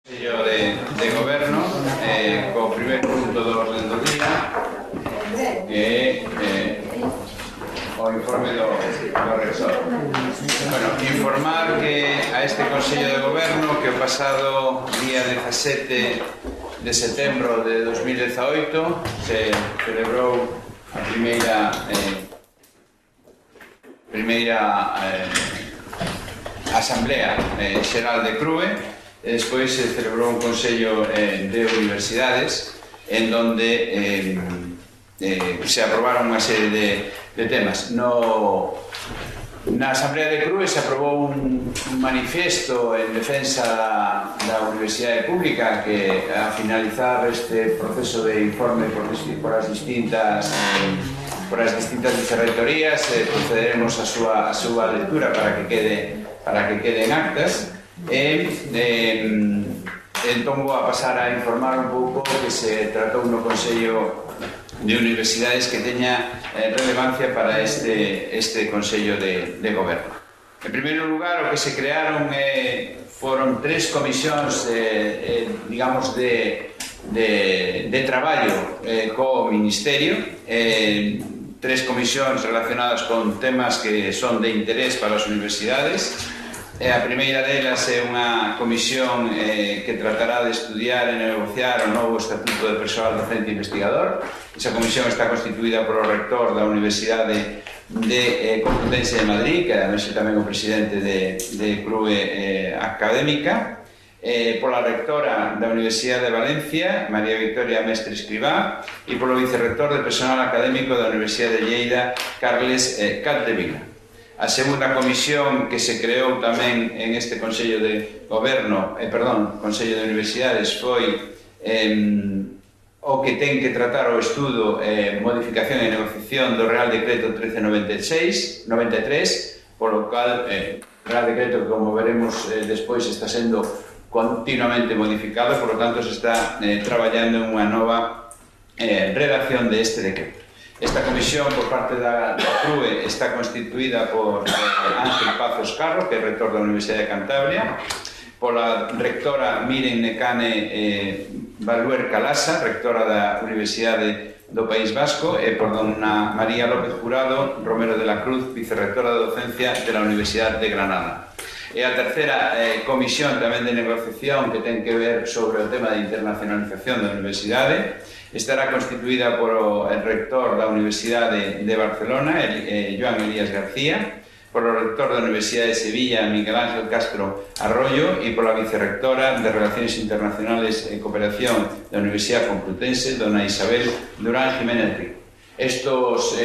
Consello de Goberno, co primer punto do orden do día, que é o informe do rector. Bueno, informar que a este Consello de Goberno, que o pasado día 17 de setembro de 2018 se celebrou a primeira Asamblea Xeral de CRUE. Despois se celebrou un Consello de Universidades en donde se aprobaron unha serie de temas. Na Asamblea de CRUE se aprobou un manifesto en defensa da Universidade Pública que, a finalizar este proceso de informe por as distintas vicerrectorías, procederemos a súa lectura para que quede en actas. Entón vou a pasar a informar un pouco que se tratou no Consello de Universidades que teña relevancia para este Consello de Goberno. En primeiro lugar, o que se crearon foron tres comisións digamos de traballo co Ministerio, tres comisións relacionadas con temas que son de interés para as universidades. A primeira delas é unha comisión que tratará de estudiar e negociar o novo Estatuto de Persoal Docente e Investigador. Esa comisión está constituída polo rector da Universidade de Complutense de Madrid, que además é tamén o presidente de CRUE Académica, pola rectora da Universidade de Valencia, María Victoria Mestre Escrivá, e polo vicerrector de Personal Académico da Universidade de Lleida, Carles Capdevila. A segunda comisión que se creou tamén en este Consello de Goberno, Consello de Universidades, foi o que ten que tratar o estudo, modificación e negociación do Real Decreto 1393, polo cual Real Decreto que, como veremos despois, está sendo continuamente modificado, por lo tanto se está traballando en unha nova redacción de este decreto. Esta comisión, por parte da CRUE, está constituída por Ángel Pazos Carro, que é rector da Universidade de Cantabria, pola rectora Miren Necane Baluer Calasa, rectora da Universidade do País Vasco, e por dona María López Jurado Romero de la Cruz, vicerrectora de Docencia de la Universidade de Granada. E a terceira comisión tamén de negociación que ten que ver sobre o tema de internacionalización da universidade estará constituída por o rector da Universidade de Barcelona, Joan Elías García, por o rector da Universidade de Sevilla, Miguel Ángel Castro Arroyo, e pola vicerrectora de Relaciones Internacionales e Cooperación da Universidade Complutense, dona Isabel Durán Jiménez Rico. Estos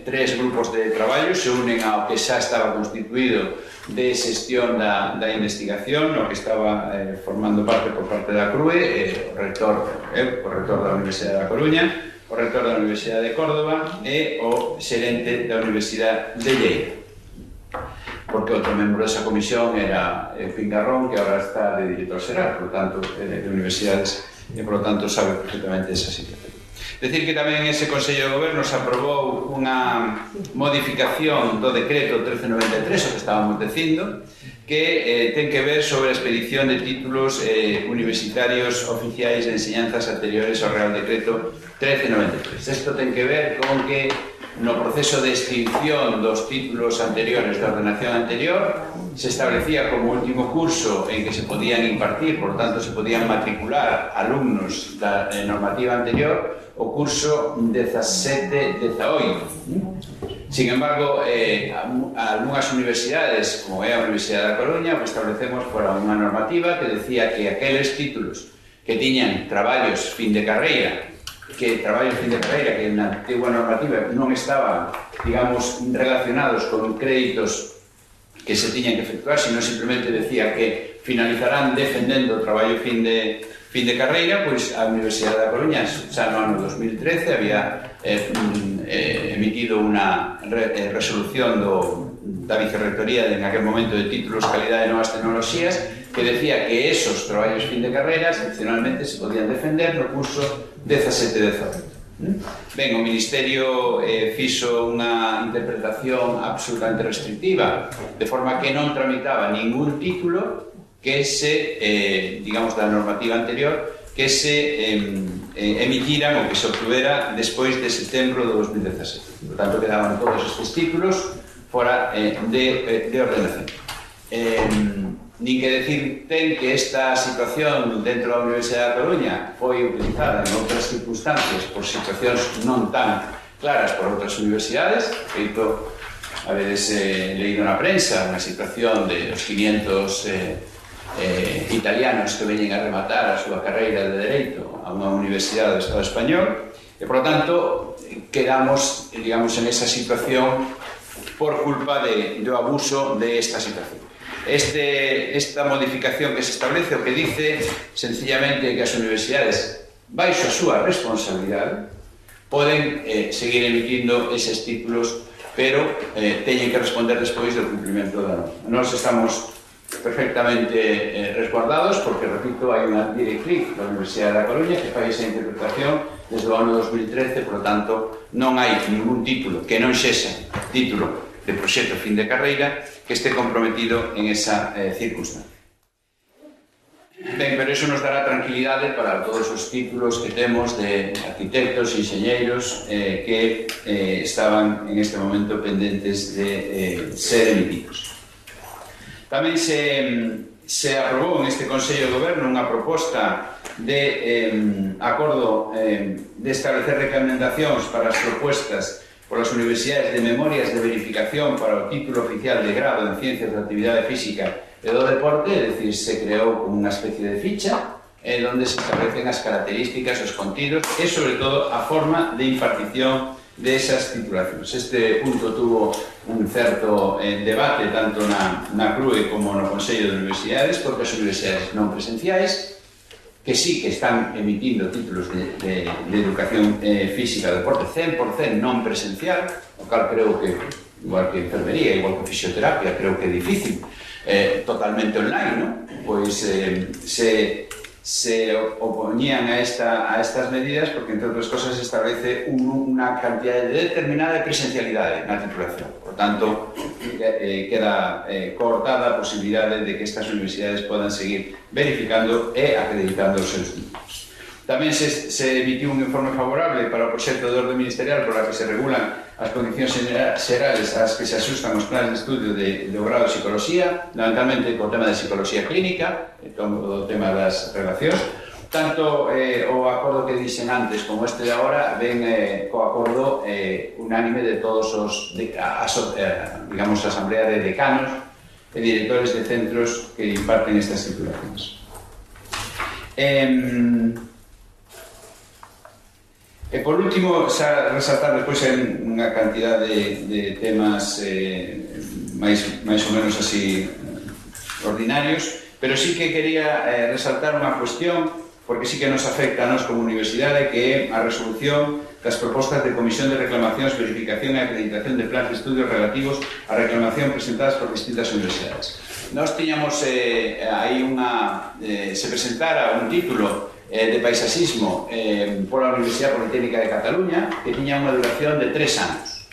tres grupos de traballo se unen ao que xa estaba constituído de xestión da investigación, no que estaba formando parte por parte da CRUE, o rector da Universidade da Coruña, o rector da Universidade de Córdoba e o xerente da Universidade de Lleida. Porque outro membro desa comisión era Pingarrón, que agora está de director xeral, por tanto, de universidades, e por tanto sabe perfectamente esa situación. Decir que tamén ese Consello de Goberno se aprobou unha modificación do decreto 1393, o que estábamos dicindo, que ten que ver sobre a expedición de títulos universitarios oficiais de enseñanzas anteriores ao Real Decreto 1393. Isto ten que ver con que no proceso de extinción dos títulos anteriores da ordenación anterior se establecía como último curso en que se podían impartir, por tanto se podían matricular alumnos da normativa anterior o curso 17-18. Sin embargo, algunhas universidades, como é a Universidade da Coruña, establecemos fora unha normativa que decía que aqueles títulos que tiñan traballos fin de carreira, que na antigua normativa non estaban, digamos, relacionados con créditos que se tiñan que efectuar, sino simplemente decía que finalizarán defendendo o traballo fin de carreira, pois a Universidade da Coruña xa no ano 2013 había emitido unha resolución da Vicerrectoría en aquel momento de títulos, calidade e novas tecnoloxías que decía que esos traballos fin de carreira excepcionalmente se podían defender no curso 17-18. Ben, o Ministerio fixo unha interpretación absolutamente restrictiva, de forma que non tramitaba ningún título que se, digamos, da normativa anterior, que se emitiran ou que se obtuvera despois de setembro de 2017. Por tanto, quedaban todos estes títulos fora de ordenación. Nin que decir ten que esta situación dentro da Universidade da Coruña foi utilizada en outras circunstancias por situacións non tan claras por outras universidades. Feito, habedes leído na prensa unha situación de os 500 italianos que veñen a rematar a súa carreira de Dereito a unha universidade do Estado español e, por lo tanto, quedamos, digamos, en esa situación por culpa do abuso de esta situación. Esta modificación que se establece o que dice sencillamente que as universidades, baixo a súa responsabilidade, poden seguir emitindo eses títulos, pero teñen que responder despois do cumprimento da norma. Nós estamos perfectamente resguardados porque, repito, hai unha directriz da Universidade da Coruña que fai esa interpretación desde o ano 2013, por lo tanto non hai ningún título que non sexa título de proxecto fin de carreira que este comprometido en esa circunstancia. Ben, pero iso nos dará tranquilidade para todos os títulos que temos de arquitectos e enxeñeiros que estaban en este momento pendentes de ser emitidos. Tamén se aprobou en este Consello de Goberno unha proposta de acordo de establecer recomendacións para as propuestas polas universidades de memorias de verificación para o título oficial de grado en Ciencias da Actividade Física e do Deporte, é dicir, se creou unha especie de ficha onde se establecen as características, os contidos e, sobre todo, a forma de impartición desas titulacións. Este punto tuvo un certo debate tanto na CRUE como no Consello de Universidades, porque as universidades non presenciais, que sí que están emitindo títulos de educación física e deporte 100% non presencial, o cal creo que, igual que enfermería, igual que fisioterapia, creo que é difícil, totalmente online, non? Pois se opoñían a estas medidas porque, entre outras cosas, se establece unha cantidad determinada de presencialidade na titulación. Por tanto, queda cortada a posibilidade de que estas universidades podan seguir verificando e acreditando os seus títulos. Tamén se emitiu un informe favorable para o proxecto de orde ministerial por la que se regulan as condicións xerales ás que se asustan os planes de estudio do grado de psicología, fundamentalmente co tema de psicología clínica, o tema das relacións. Tanto o acordo que dixen antes como este de agora ven co acordo unánime de todos os, digamos, a asamblea de decanos e directores de centros que imparten estas titulacións. E por último, xa resaltar despois unha cantidad de temas máis ou menos así ordinarios, pero sí que quería resaltar unha cuestión, porque sí que nos afecta a nós como universidade, que é a resolución das propostas de comisión de reclamacións, verificación e acreditación de plans de estudios relativos á reclamación presentadas por distintas universidades. Nós tiñamos aí se presentara un título de paisaxismo pola Universidade Politécnica de Cataluña que tiña unha duración de 3 anos.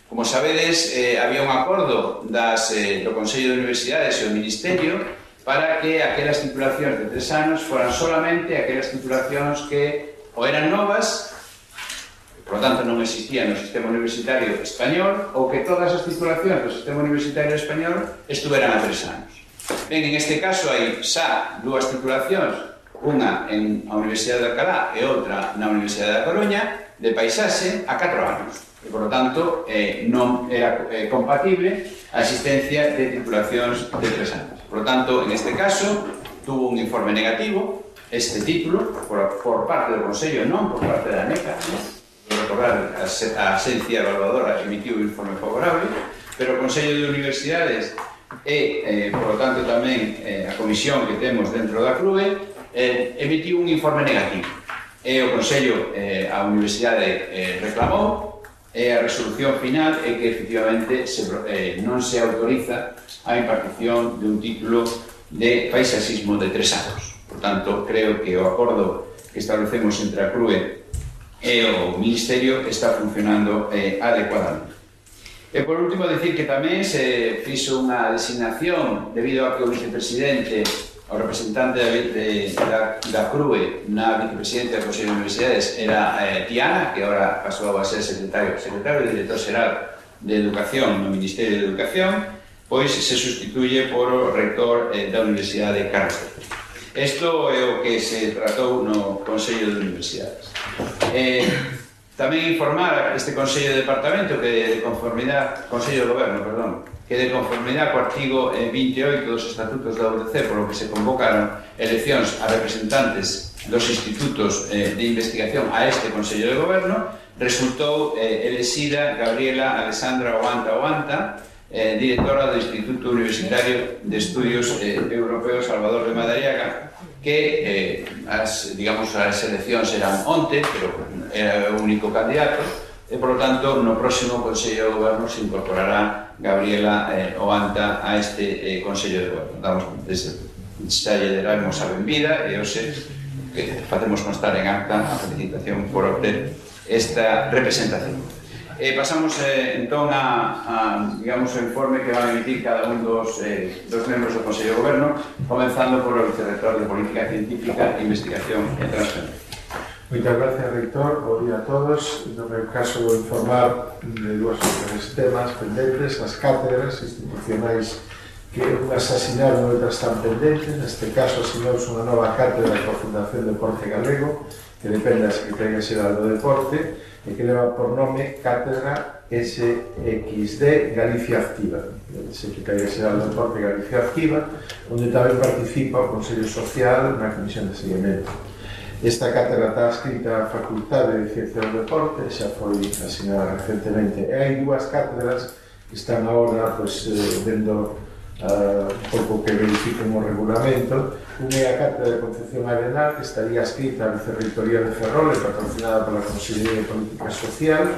Como sabedes, había un acordo do Consello de Universidades e o Ministerio para que aquelas titulacións de 3 anos foran solamente aquelas titulacións que ou eran novas, por lo tanto non existían no sistema universitario español, ou que todas as titulacións do sistema universitario español estuveran a 3 anos. Ben, en este caso hai xa dúas titulacións, unha en a Universidade de Alcalá e outra na Universidade da Coruña, de paisaxe a 4 anos. E, por lo tanto, non era compatible a existencia de titulacións de 3 anos. Por lo tanto, en este caso, tuvo un informe negativo, este título, por parte do Consello, non por parte da ANECA, recordar, a Asencia Evaluadora emitiu un informe favorable, pero o Consello de Universidades e, por lo tanto, tamén a comisión que temos dentro da CRUE emitiu un informe negativo. E o Consello, a Universidade reclamou, e a resolución final é que, efectivamente, non se autoriza a impartición de un título de paisaxismo de 3 anos. Por tanto, creo que o acordo que establecemos entre a CRUE e o Ministerio está funcionando adecuadamente. E, por último, decir que tamén se fixo unha designación debido a que o vicepresidente o representante da CRUE na vicepresidencia do Consello de Universidades era Tiana, que agora pasou a ser secretario e director xeral de Educación no Ministerio de Educación, pois se sustituye por o rector da Universidade de Carlos. Isto é o que se tratou no Consello de Universidades. Tamén informar este Consello de Departamento que de conformidade, Consello de Goberno, perdón, que de conformidade co artigo 28 dos estatutos da UDC, por lo que se convocaron eleccións a representantes dos institutos de investigación a este Consello de Goberno, resultou elexida Gabriela Alessandra Oanta, directora do Instituto Universitario de Estudios Europeos Salvador de Madariaga, que as eleccións eran onte, pero era o único candidato, e, por lo tanto, no próximo Consello de Goberno se incorporará Gabriela Oanta a este Consello de Goberno. Xa lle daremos a benvida e hoxe que facemos constar en acta a felicitación por obter esta representación. Pasamos entón digamos, o informe que van a emitir cada un dos membros do Consello de Goberno, comenzando por o vicerrector de Política Científica, Investigación e Transferencia. Moitas gracias, Rector. Bo día a todos. No meu caso, vou informar de dúas temas pendentes, as cátedras institucionais que unhas asinaron e outras están pendentes. Neste caso, asinouse unha nova cátedra coa Fundación Deporte Galego, que depende da Secretaría Xeral do Deporte, e que leva por nome Cátedra SXD Galicia Activa. Secretaría Xeral do Deporte Galicia Activa, onde tamén participa o Consello Social na Comisión de Seguimento. Esta cátedra está escrita a Facultade de Ciencia do Deporte, xa foi asinada recentemente, e hai dúas cátedras que están agora vendo un pouco que verifiquen o regulamento. Unha é a cátedra de Concepción Arenal, que estaría escrita a Vicerrectoría de Ferrol e patrocinada pola Consellería de Política Social,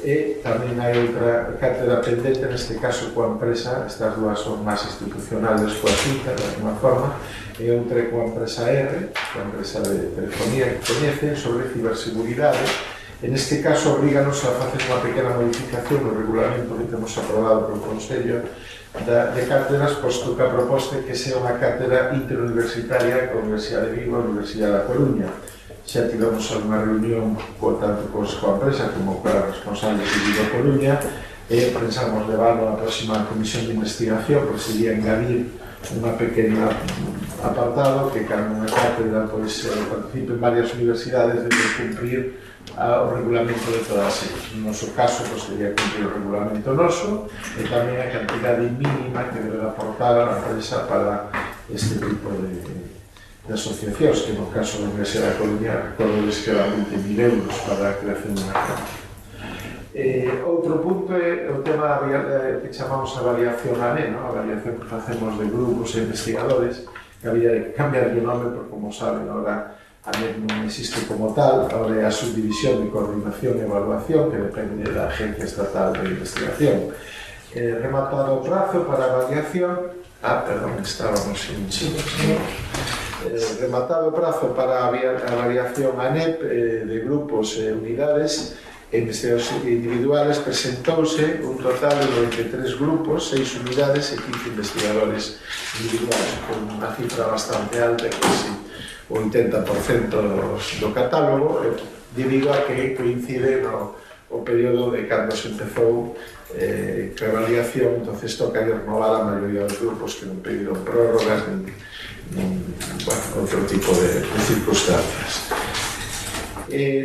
e tamén hai outra cátedra pendente, neste caso coa empresa, estas dúas son máis institucionales coa CITA, de alguma forma, e outra coa empresa R, coa empresa de telefonía que coñecen, sobre ciberseguridade. En este caso, obriganos a facer unha pequena modificación no regulamento que temos aprobado polo Consello de Cátedras, posto que a proposta é que sea unha cátedra interuniversitaria coa Universidade de Vigo e a Universidade da Coruña. Xa tivemos unha reunión tanto coa empresa como coa responsable de Vigo e Coruña, e pensamos levarlo á próxima comisión de investigación, por sería engadir unha pequena apartado que cada unha cátedra participe en varias universidades debe cumprir o regulamento de todas elas. No noso caso, sería cumprir o regulamento noso e tamén a cantidade mínima que debe aportar a empresa para este tipo de asociacións, que no caso da Universidade da Coruña, recordo que eran 20.000 euros para a creación de unha cátedra. Outro punto é o tema que chamamos a avaliación ANE, a avaliación que facemos de grupos e investigadores, que había de cambiar de nome, porque, como saben, agora ANE non existe como tal, agora é a Subdivisión de Coordinación e Evaluación, que depende da Agencia Estatal de Investigación. Rematado o prazo para a avaliación, estábamos en chino. Rematado o prazo para a avaliación ANEP de grupos e unidades e investigadores individuales, presentouse un total de 93 grupos, 6 unidades e 15 investigadores individuales, con unha cifra bastante alta, casi o 80% do catálogo, debido a que coincide o período de cando se empezou a avaliación. Entonces toca renovar a maioría dos grupos que non pediron prórrogas nin outro tipo de circunstancias.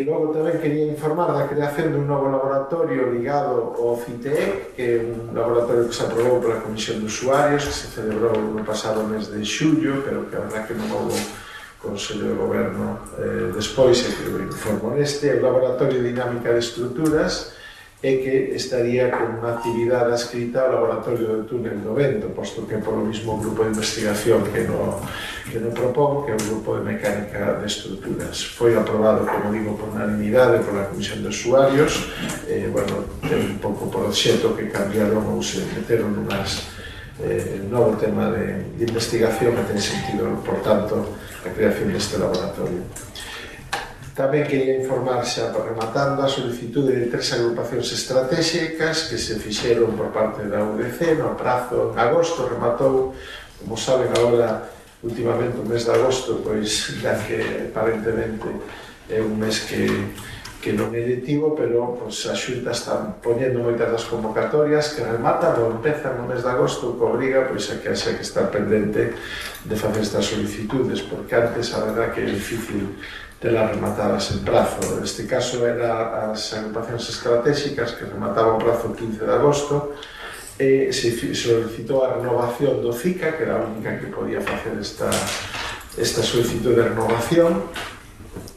Logo tamén quería informar da creación dun novo laboratorio ligado ao CITEE, que é un laboratorio que se aprobou pola Comisión de Usuarios, que se celebrou no pasado mes de xullo, pero que a verdad que non houve Consello de Goberno despois, e que o informo neste, o Laboratorio de Dinámica de Estruturas, e que estaría con unha actividade adscrita ao Laboratorio do Túnel do Vento, posto que é polo mismo grupo de investigación que no propón, que é o grupo de Mecánica de Estruturas. Foi aprobado, como digo, por unanimidade pola Comisión de Usuarios, ten un pouco por obxecto que cambiaron ou se meteron novo tema de investigación que ten sentido, por tanto, a creación deste laboratorio. Tamén quería informar, xa rematando, a solicitude de 3 agrupacións estratégicas que se fixeron por parte da UDC no prazo en agosto. Rematou, como saben, agora últimamente o mes de agosto, pois, ya que aparentemente é un mes que non é lectivo, pero pois, a Xunta está poñendo moitas das convocatorias que rematan ou empezan no mes de agosto, que obriga pois, a que haxa que estar pendente de facer estas solicitudes, porque antes a verdad que é difícil telas rematadas en prazo. Neste caso era as agrupacións estratégicas que remataban o prazo 15 de agosto, e se solicitou a renovación do CICA, que era a única que podía facer esta solicitud de renovación,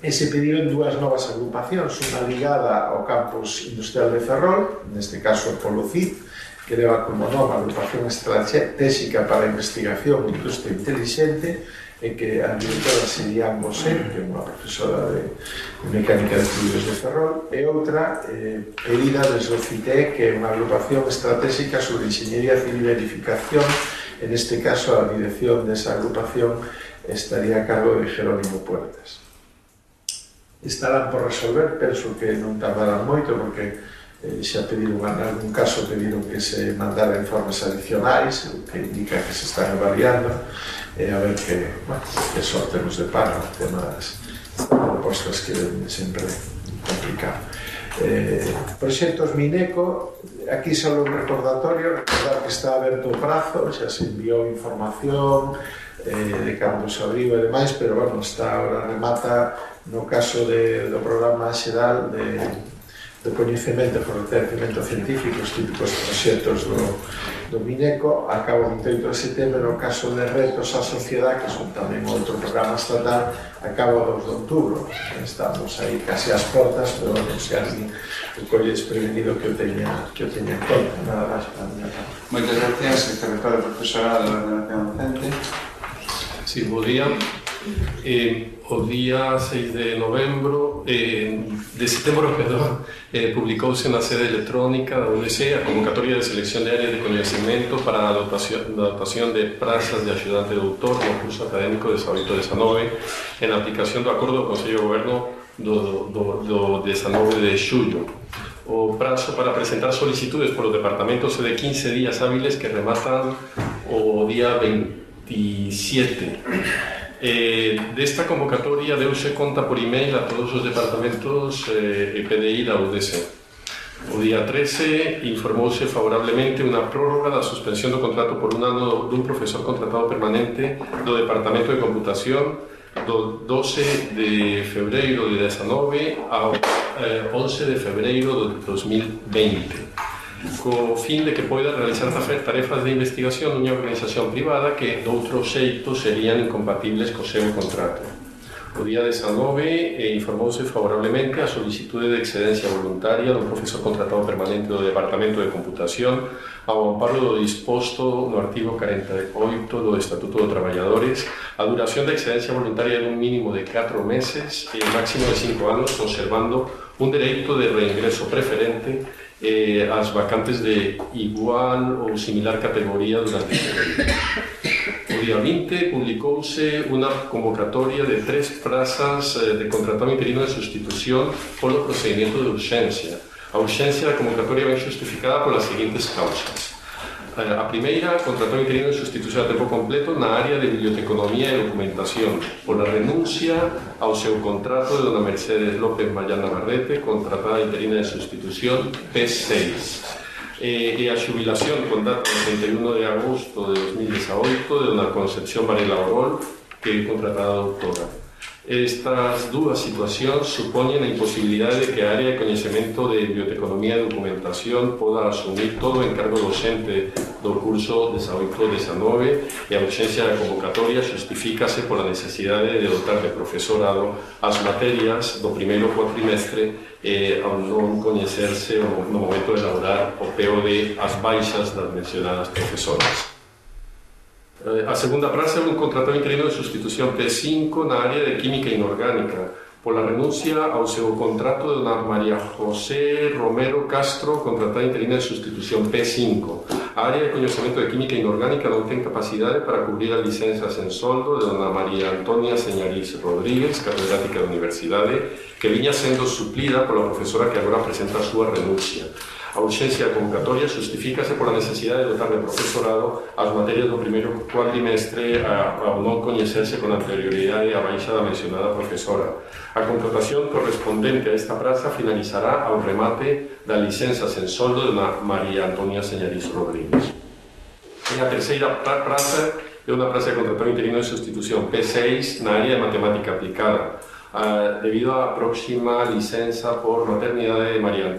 e se pediron dúas novas agrupacións, unha ligada ao campus industrial de Ferrol, neste caso polo CID, que leva como nome a Agrupación Estratégica para a Investigación e Industria Inteligente, e que a directora sería Mosé, que é unha profesora de Mecánica de Fluidos de Ferrol, e outra pedida desde o CITE, que é unha agrupación estratégica sobre Ingeniería Civil e Edificación. En este caso, a dirección desa agrupación estaría a cargo de Jerónimo Puertas. Estarán por resolver, penso que non tardarán moito, porque xa pediron, en algún caso pediron que se mandara informes adicionais, o que indica que se están avaliando, e a ver que sorte nos depara o tema das propostas que ven sempre complicado. Proxectos Mineco, aquí só un recordatorio, recordar que está aberto o prazo, xa se enviou información de cando se abriu e demais, pero bueno, está ahora remata no caso do programa xeral de coñecemento e fortalecemento científico, os típicos proxectos do Mineco, acaba o 28 de setembro. No caso de retos á sociedade, que son tamén outro programa estatal, acaba o 2 de outubro. Estamos aí casi ás portas, pero non se alguén o colle desprevenido que o teña en conta. Nada máis para a miña parte. Moitas gracias, secretario de Profesorado da Ordenación Docente. Sí, bo día. O día 6 de novembro, de setembro, perdón, publicouse na sede electrónica da UDC a convocatoria de selección de áreas de coñecemento para a dotación de prazas de axudante doutor no curso académico de 18-19 en aplicación do acordo do Consello de Goberno do 19 de xullo. O prazo para presentar solicitudes polos departamentos é de 15 días hábiles que rematan o día 27. Desta convocatoria deuse conta por email a todos os departamentos e PDI da UDC. O día 13 informouse favorablemente unha prórroga da suspensión do contrato por un ano dun profesor contratado permanente do Departamento de Computación do 12 de febreiro de 19 ao 11 de febreiro de 2020. Co fin de que poida realizar tarefas de investigación nunha organización privada que doutro xeito serían incompatibles co seu contrato. O día 19 informouse favorablemente a solicitude de excedencia voluntaria dun profesor contratado permanente do Departamento de Computación ao amparo do disposto no artigo 48 do Estatuto dos Traballadores, a duración de excedencia voluntaria dun mínimo de 4 meses e máximo de 5 anos, conservando un dereito de reingreso preferente as vacantes de igual ou similar categoría durante o período. O día 20 publicouse unha convocatoria de 3 prazas de contratado interino de sustitución polo procedimento de urxencia. A urxencia da convocatoria ven justificada polas seguintes causas. A primeira, contratado interino de sustitución a tempo completo na área de biblioteconomía e documentación, pola renuncia ao seu contrato de dona Mercedes López Mayana Barrete, contratada interina de sustitución P6, e a xubilación con data do 31 de agosto de 2018 de dona Concepción Varela Orol, que é contratada doutora. Estas dúas situacións supoñen a imposibilidade de que a área de coñecemento de biblioteconomía e documentación poda asumir todo o encargo docente do curso 18-19 e a urxencia da convocatoria justifícase pola necesidade de dotar de profesorado as materias do primeiro cuatrimestre ao non coñecerse no momento de elaborar o POD as baixas das mencionadas profesoras. A segunda praza é un contratado interino de sustitución P5 na área de química inorgánica pola renuncia ao seu contrato de dona María José Romero Castro, contratada interina de sustitución P5. A área de coñecemento de química inorgánica non ten capacidade para cubrir as licenzas en soldo de dona María Antonia Señariz Rodríguez, catedrática da Universidade, que viña sendo suplida pola profesora que agora presenta a súa renuncia. A urxencia da convocatoria justifícase pola necesidade de dotar de profesorado as materias do primeiro cuadrimestre ao non coñecerse con anterioridade a baixa da mencionada profesora. A contratación correspondente a esta praza finalizará ao remate da licenza sen soldo de María Antonia Señariz Rodríguez. E a terceira praza é unha praza de contratado interino de sustitución P6 na área de matemática aplicada, debido á próxima licenza por maternidade de María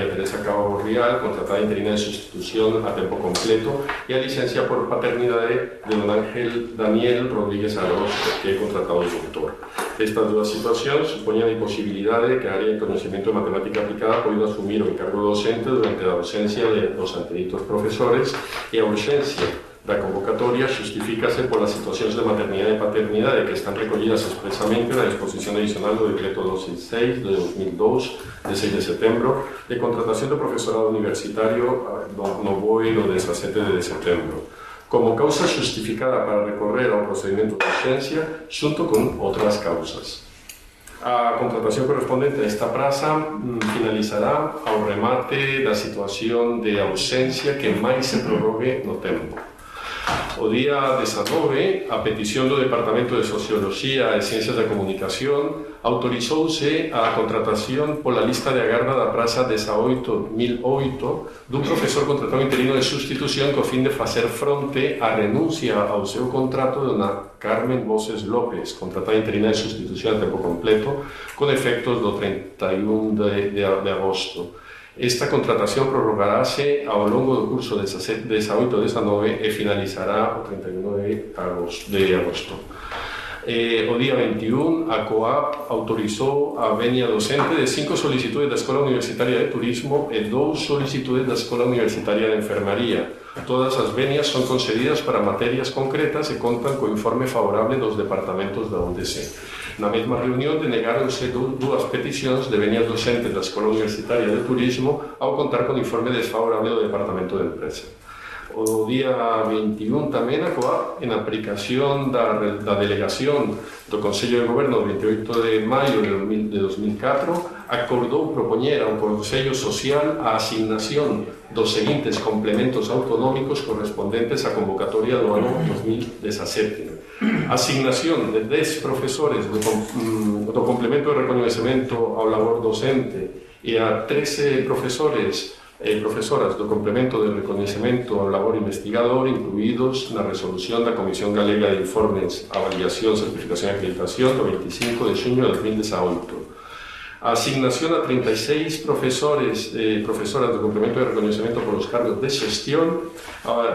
Teresa Cabo Borrial, contratada interina de sustitución a tempo completo, e a licencia por paternidade de don Ángel Daniel Rodríguez Arós, que é contratado de doctor. Estas dúas situacións supoñen a imposibilidade de que a área de conocimiento de matemática aplicada poida asumir o encargo docente durante a ausencia dos anteditos profesores, e a urxencia da convocatoria justifícase polas situacións de maternidade e paternidade que están recollidas expresamente na disposición adicional do Decreto 266 de 2002, de 6 de setembro, de contratación do profesorado universitario no BOE do 17 de setembro, como causa justificada para recorrer ao procedimento de urxencia xunto con outras causas. A contratación correspondente a esta praza finalizará ao remate da situación de ausencia que máis se prorrogue no tempo. O día 19, a petición do Departamento de Socioloxía e Ciencias da Comunicación, autorizouse a contratación pola lista de agarda da praza 18.008 dun profesor contratado interino de sustitución co fin de facer fronte á renuncia ao seu contrato de dona Carmen Boses López, contratada interina de sustitución a tempo completo, con efectos do 31 de agosto. Esta contratación prorrogarase ao longo do curso 18-19 e finalizará o 31 de agosto. O día 21, a COAP autorizou a venia docente de 5 solicitudes da Escola Universitaria de Turismo e 2 solicitudes da Escola Universitaria de Enfermaría. Todas as venias son concedidas para materias concretas e contan co informe favorable dos departamentos da UDC. Na mesma reunión denegáronse dúas peticións de venias docentes da Escola Universitaria de Turismo ao contar con informe desfavorable do Departamento de Empresa. O día 21 tamén a COAP, en aplicación da delegación do Consello de Goberno do 28 de maio de 2004, acordou propoñer ao Consello Social a asignación dos seguintes complementos autonómicos correspondentes á convocatoria do ano 2017. Asignación de 10 profesores do complemento de recoñecemento ao labor docente e a 13 profesores e profesoras do complemento de recoñecemento ao labor investigador incluídos na resolución da Comisión Galega de Informes, Avaliación, Certificación e Acreditación do 25 de xuño de 2018. A asignación a 36 profesores e profesoras do complemento de recoñecemento polos cargos de xestión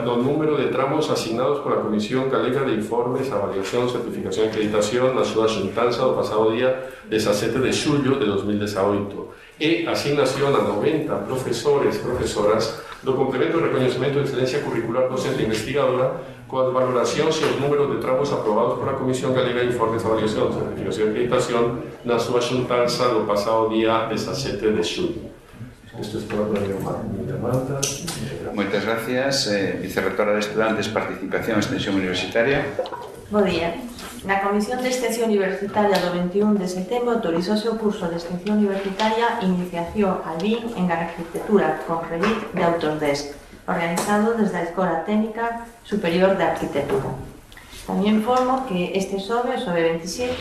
no número de tramos asignados pola Comisión Galega de Informes, Avaliación, Certificación e Acreditación na súa xuntanza do pasado día 17 de xullo de 2018 e asignación a 90 profesores e profesoras do complemento de recoñecemento de excelencia curricular docente investigadora coas valoracións e os números de tramos aprobados pola Comisión Galega de Informes, Avaliación, Certificación e Acreditación na súa xuntanza do pasado día 17 de xullo. Isto é todo para Marta. Moitas gracias, Vicerrectora de Estudantes, Participación e Extensión Universitaria. Bo día. Na Comisión de Extensión Universitaria do 21 de setembro autorizouse o curso de Extensión Universitaria Iniciación al BIM en Arquitectura con Revit de Autodesk, organizado desde a Escola Técnica Superior de Arquitectura. Tamén informo que este xoves, o 27,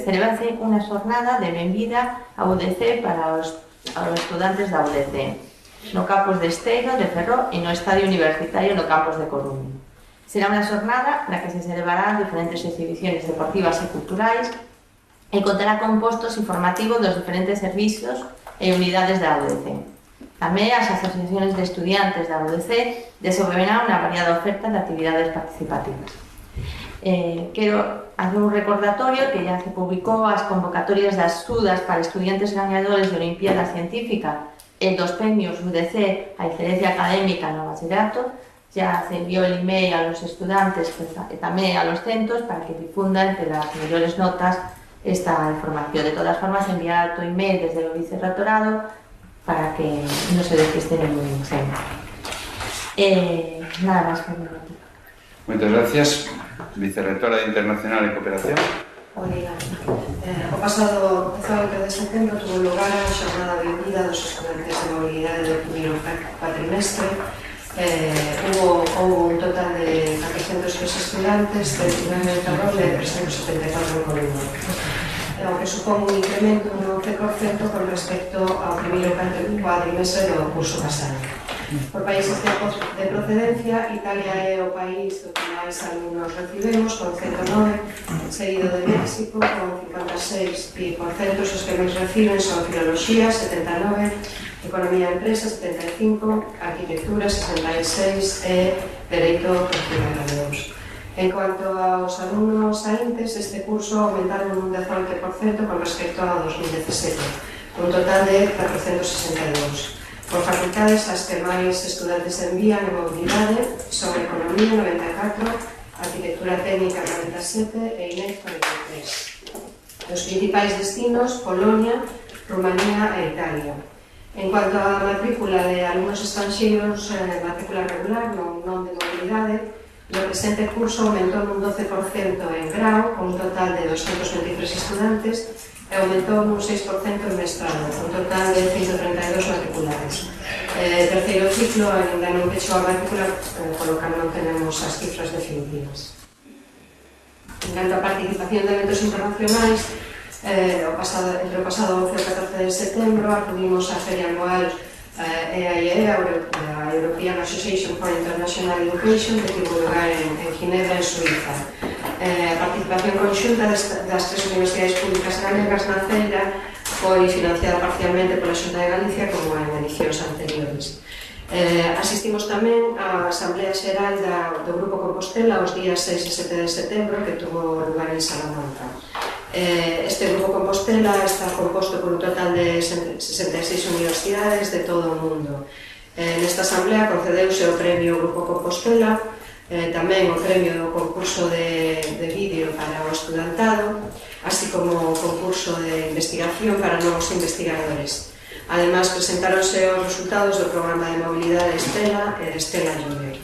celebrase unha xornada de benvida a UDC para os estudantes da UDC, no campus de Esteiro, de Ferrol e no Estadio Universitario no campus de Coruña. Será unha xornada na que se celebrarán diferentes exhibiciones deportivas e culturais e contará con postos informativos dos diferentes servicios e unidades da UDC. Tamén as asociacións de estudiantes da UDC desenvolverán unha variada oferta de actividades participativas. Quero hacer un recordatorio que ya se publicou as convocatorias das sudas para estudiantes gañadores de Olimpiada Científica e dos premios UDC a excelencia académica no bachillerato. Ya se envió el email a los estudantes e tamén a los centros para que difundan entre las mellores notas esta información. De todas formas, enviar tu email desde o vicerrectorado para que no se desisten en un examen. Nada más por mi parte. Moitas gracias, Vicerrectora de Internacional e Cooperación. O pasado 18 de setembro tuvo lugar a xornada benvida dos estudantes de mobilidade do primeiro cuatrimestre. Hubo un total de 403 estudantes, 39 en Ferrol e 374 en Coruña, o que supón un incremento dun 11% con respecto ao primeiro cuatrimestre do curso pasado. Por países de procedencia, Italia é o país do que máis alumnos recibemos, con 109, seguido de México, con 56, e por centros os que máis reciben son Filoloxía, 79, Economía e Empresa, 75, Arquitectura, 66 e Dereito Constitucional. En cuanto aos alumnos saíntes, este curso aumentaron un 18% con respecto ao 2017, un total de 462. Por facultades, as que máis estudantes envían en mobilidade son Economía, 94, Arquitectura Técnica, 47 e INEF, 43. Os principais destinos, Polonia, Rumanía e Italia. En cuanto á matrícula de alumnos estranxeiros, matrícula regular, non de mobilidade, no presente curso aumentou un 12% en grau, con un total de 223 estudantes, e aumentou un 6% en mestrado, un total de 132 matriculares. Terceiro ciclo, ainda non pechou a matrícula, polo que non tenemos as cifras definitivas. En canto a participación de eventos internacionais, entre o pasado 11 e 14 de setembro acudimos á feria anual EAIE, a European Association for International Education, que tivo lugar en Ginebra, en Suiza. A participación conxunta das tres universidades públicas galegas na feira foi financiada parcialmente pola Xunta de Galicia, como en edicións anteriores. Asistimos tamén á Asamblea Xeral do Grupo Compostela os días 6 e 7 de setembro, que tuvo lugar en Salamanca. Este Grupo Compostela está composto por un total de 66 universidades de todo o mundo. Nesta asamblea concedeuse o premio Grupo Compostela, tamén o premio do concurso de vídeo para o estudantado, así como o concurso de investigación para novos investigadores. Ademais, presentáronse os resultados do programa de mobilidade Estela e de Estela Junior.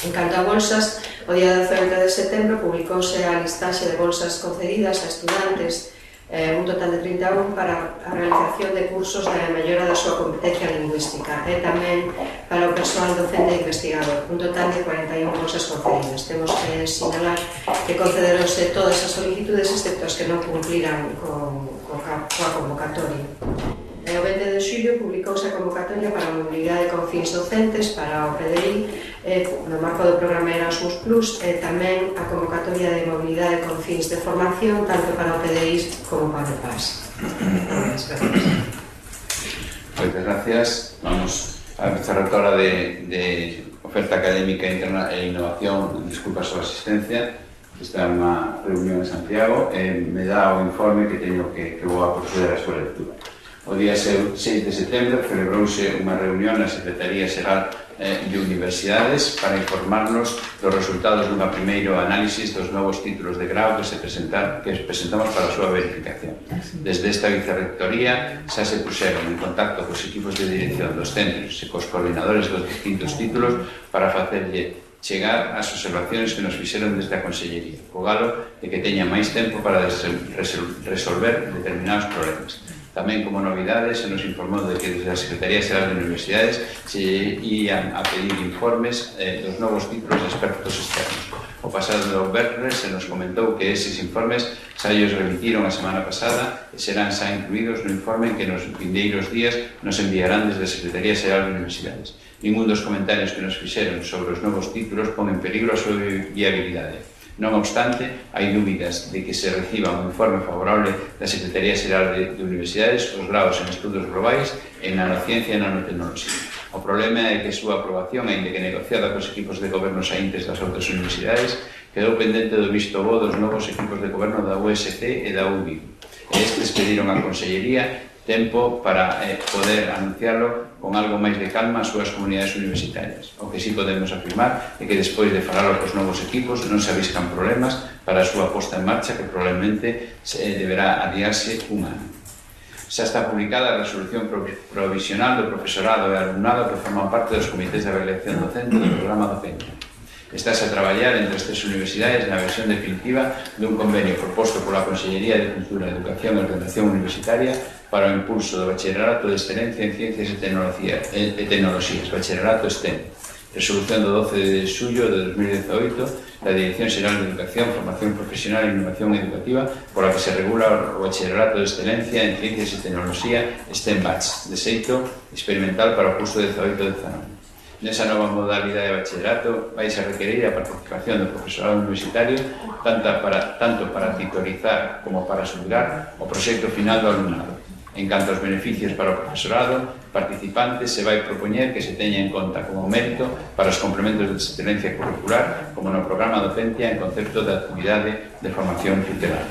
En canto a bolsas, o día 18 de setembro publicouse a listaxe de bolsas concedidas a estudantes, un total de 31, para a realización de cursos de mellora da súa competencia lingüística e tamén para o persoal docente e investigador, un total de 41 bolsas concedidas. Temos que sinalar que concederonse todas as solicitudes excepto as que non cumpliran coa convocatoria. O 20 de xullo publicouse a convocatoria para a mobilidade con fins docentes para o PDI no marco do programa Erasmus Plus, e tamén a convocatoria de mobilidade con fins de formación tanto para o PDI como para o PAS. Moitas gracias. Vamos a empezar ahora de oferta académica e innovación. Disculpa a súa asistencia. Está unha reunión en Santiago e me dá o informe que teño que vou a proceder a súa lectura. O día 6 de setembro celebrouse unha reunión na Secretaría Xeral de Universidades para informarnos dos resultados dunha primeiro análisis dos novos títulos de grau que presentamos para a súa verificación. Desde esta vicerrectoría xa se puseron en contacto cos equipos de dirección dos centros e cos coordinadores dos distintos títulos para facerlle chegar as observacións que nos fixeron desde a Consellería, co galo de que teña máis tempo para resolver determinados problemas. Tamén, como novidade, se nos informou de que desde a Secretaría Xeral de Universidades se ian a pedir informes dos novos títulos de expertos externos. O pasado venres se nos comentou que eses informes xa os remitiron a semana pasada e serán xa incluídos no informe que nos vindeiros días nos enviarán desde a Secretaría Xeral de Universidades. Ningún dos comentarios que nos fixeron sobre os novos títulos pon en peligro a súa viabilidade. Non obstante, hai dúbidas de que se reciba un informe favorable da Secretaría Xeral de Universidades os graus en estudos globais en nanociencia e nanotecnoloxía. O problema é que a súa aprobación, aínda que negociada cos equipos de goberno saíntes das outras universidades, quedou pendente do visto bo dos novos equipos de goberno da USC e da UBI. E estes pediron á Consellería tempo para poder anunciarlo con algo máis de calma ás súas comunidades universitarias. O que sí podemos afirmar é que despois de falarlo cos novos equipos non se aviscan problemas para a súa posta en marcha, que probablemente deberá adiarse un ano. Xa está publicada a resolución provisional do profesorado e alumnado que forman parte dos comités de avaliación docente do programa docente. Estás a traballar entre as tres universidades na versión definitiva dun convenio proposto pola Consellería de Cultura, Educación e Ordenación Universitaria para o impulso do Bacharelato de Excelencia en Ciencias e Tecnoloxías, Bacharelato STEM. Resolución do 12 de xullo de 2018 da Dirección Xeral de Educación, Formación Profesional e Innovación Educativa, pola que se regula o Bacharelato de Excelencia en Ciencias e Tecnoloxía STEM-BACH, de xeito experimental para o curso 18-19. Nesa nova modalidade de bacharelato vais a requerir a participación do profesorado universitario tanto para titularizar como para xulgar o proxecto final do alumnado. En canto aos beneficios para o profesorado participante, se vai propoñer que se teña en conta como mérito para os complementos de excelencia curricular como no programa docencia en concepto de actividade de formación tutelar.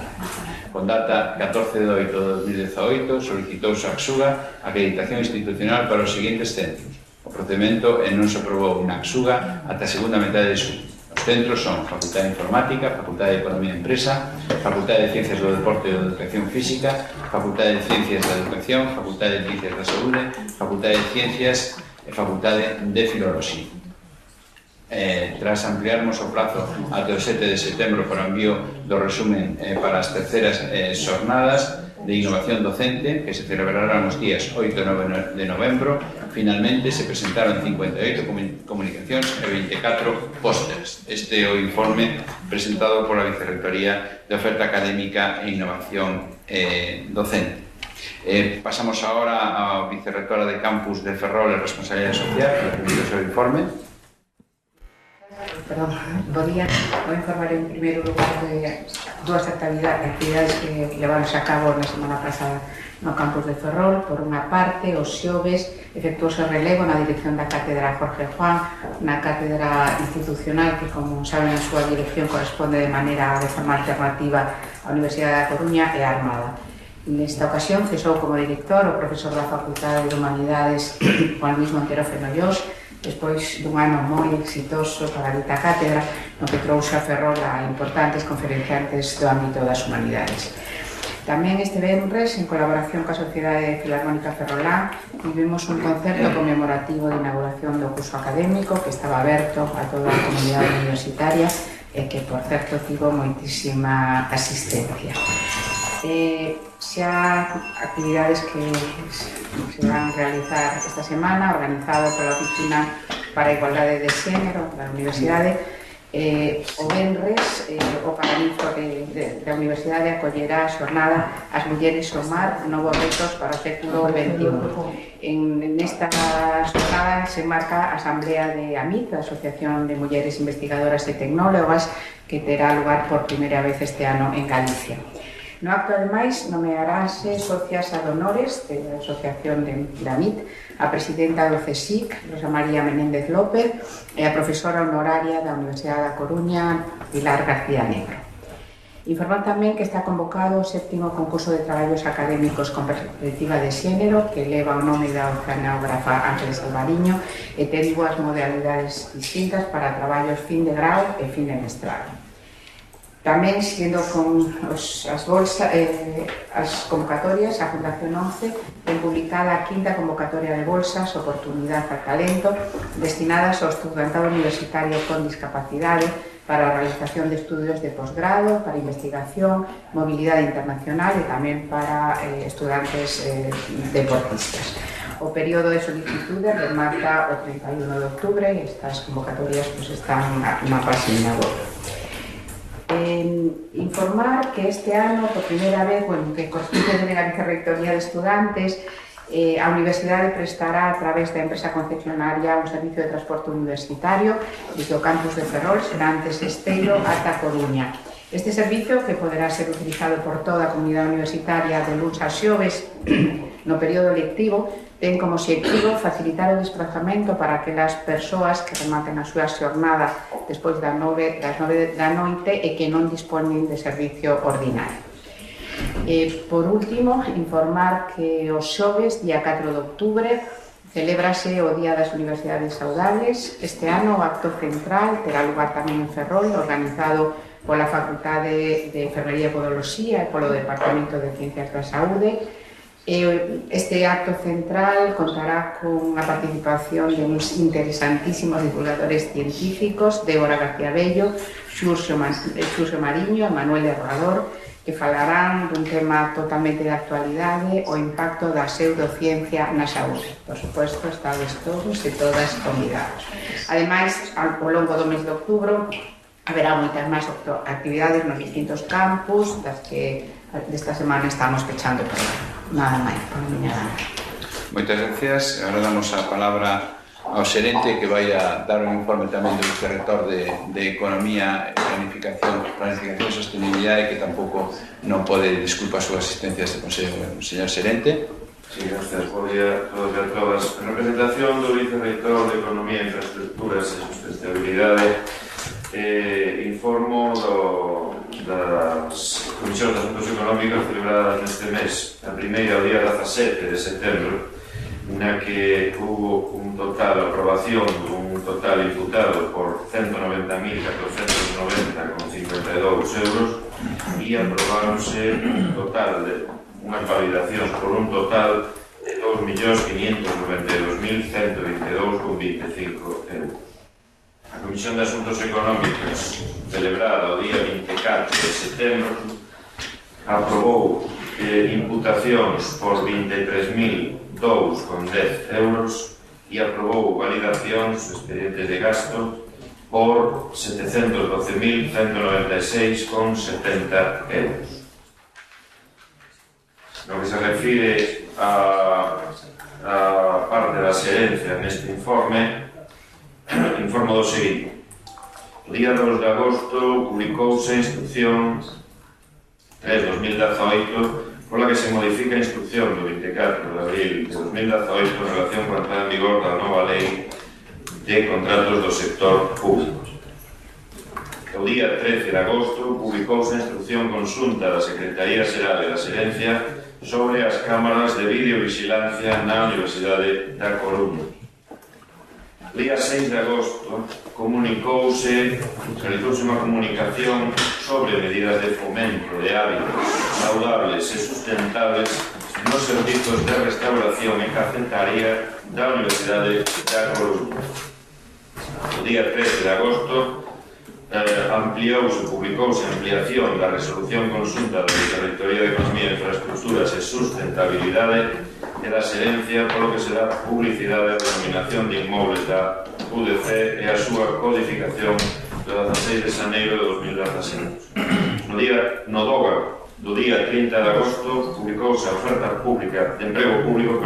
Con data 14 de 8 de 2018 solicitouse a ACSUGA acreditación institucional para os seguintes centros. O procedimento non se aprobou na ACSUGA ata a segunda metade de xullo. Os centros son Facultade de Informática, Facultade de Economía e Empresa, Facultade de Ciencias do Deporte e da Educación Física, Facultade de Ciencias da Educación, Facultade de Ciencias da Saúde, Facultade de Ciencias e Facultade de Filoloxía. Tras ampliarmos o plazo até o 7 de setembro para o envío do resumen para as terceras xornadas de innovación docente que se celebrarán os días 8 e 9 de novembro, finalmente se presentaron 58 comunicacións e 24 pósters. Este é o informe presentado pola Vicerrectoría de Oferta Académica e Innovación Docente. Pasamos agora á Vicerrectora de Campus de Ferrol e Responsabilidade Social, que recibir o seu informe. Perdón, bo día. Vou informar en primeiro lugar de dúas actividades que leváronse a cabo na semana pasada no campus de Ferrol. Por unha parte, os xoves efectuouse o relevo na dirección da Cátedra Jorge Juan, na Cátedra Institucional que, como saben, a súa dirección corresponde de forma alternativa á Universidade da Coruña e á Armada. Nesta ocasión cesou como director o profesor da Facultade de Humanidades Juan Luis Montero Fenollós, despois dun ano moi exitoso para a dita cátedra, no que trouxe a Ferrol a importantes conferenciantes do ámbito das humanidades. Tamén este venres, en colaboración coa Sociedade Filarmónica Ferrolán, vivimos un concerto conmemorativo de inauguración do curso académico que estaba aberto a toda a comunidade universitaria e que, por certo, tivo moitísima asistencia. Xa actividades que se van a realizar esta semana, organizado pola Oficina para a Igualdade de Xénero da Universidade. O venres, o Paraninfo da Universidade acollerá a xornada As Mulleres ao Mar, novos retos para o século XXI. Nesta xornada se marca a Asamblea de AMIT, a Asociación de Mulleres Investigadoras e Tecnólogas, que terá lugar por primeira vez este ano en Galicia. No acto, ademais, nomearase socias ad honores da Asociación de AMIT, a presidenta do CSIC, Rosa María Menéndez López, e a profesora honoraria da Universidade da Coruña, Pilar García Negro. Informar tamén que está convocado o 7º concurso de traballos académicos con perspectiva de xénero, que leva o nome da oceanógrafa Ángeles Alvariño, e ten dúas modalidades distintas para traballos fin de grau e fin de mestrado. Tamén, seguindo con as convocatorias, a Fundación 11 ten publicada a 5ª convocatoria de bolsas Oportunidade a Talento destinadas ao estudantado universitario con discapacidade para a realización de estudios de posgrado, para investigación, mobilidade internacional e tamén para estudantes deportistas. O período de solicitude remata o 31 de outubro e estas convocatorias están na página web. Informar que este ano, por primeira vez, que corresponde a Vicerrectoría de Estudantes, a Universidade prestará a través da empresa concesionaria un servicio de transporte universitario desde o campus de Ferrol, será antes Esteiro ata Coruña. Este servicio, que poderá ser utilizado por toda a comunidade universitaria de luns a xoves no período lectivo, ten como obxectivo facilitar o desplazamento para aquelas persoas que rematen a súa xornada despois das 9 da noite e que non dispoñen de servicio ordinario. Por último, informar que os xoves, día 4 de outubro, celébrase o Día das Universidades Saudables. Este ano o acto central terá lugar tamén en Ferrol, organizado pola Facultade de Enfermería e Podoloxía e polo Departamento de Ciencias da Saúde. Este acto central contará con a participación de uns interesantísimos divulgadores científicos, Débora García Bello, Xurxo Mariño e Manuel Herrador, que falarán dun tema totalmente de actualidade, o impacto da pseudociencia na saúde. Por suposto, estades todos e todas convidados. Ademais, ao longo do mes de outubro, haberá moitas máis actividades nos distintos campus, das que desta semana estamos pechando por nada máis, por a miña gana. Moitas gracias. Agora damos a palabra ao xerente que vai a dar un informe tamén do vicerrector de Economía, Planificación e Sostenibilidade, que tampouco non pode disculpar a súa asistencia a este Consello. Señor xerente. Sí, gracias. Bo día a todos e a todas. En representación do vicerrector de Economía, Infraestructuras e Sostenibilidade, informo das Comisións de Asuntos Económicos celebradas neste mes, a primeira o día 17 de setembro, na que hubo un total de aprobación dun total imputado por 190.490,52 euros e aprobáronse un total de unhas validacións por un total de 2.592.122,25 euros. A Comisión de Asuntos Económicos, celebrada o día 24 de setembro, aprobou imputacións por 23.002,10 euros e aprobou validacións expedientes de gasto por 712.196,70 euros. No que se refire a parte da xerencia neste informe, informo do seguinte. O día 2 de agosto publicouse a instrucción 3/2018 pola que se modifica a instrucción do 24 de abril de 2018 en relación coa entrada en vigor da nova lei de contratos do sector público. O día 13 de agosto publicouse a instrucción conxunta da Secretaría Xeral e da Xerencia sobre as cámaras de videovigilancia na Universidade da Coruña. O día 6 de agosto realizouse unha comunicación sobre medidas de fomento de hábitos saudables e sustentables nos servizos de restauración e cafetaría da Universidade da Coruña. O día 13 de agosto publicouse a ampliación da resolución conxunta da Vicerrectoría de Economía, Infraestructuras e Sustentabilidade e da Xerencia polo que se dá publicidade á denominación de inmobles da UDC e a súa codificación do 16 de xaneiro de 2017. No DOGA do día 30 de agosto publicouse a oferta pública de emprego público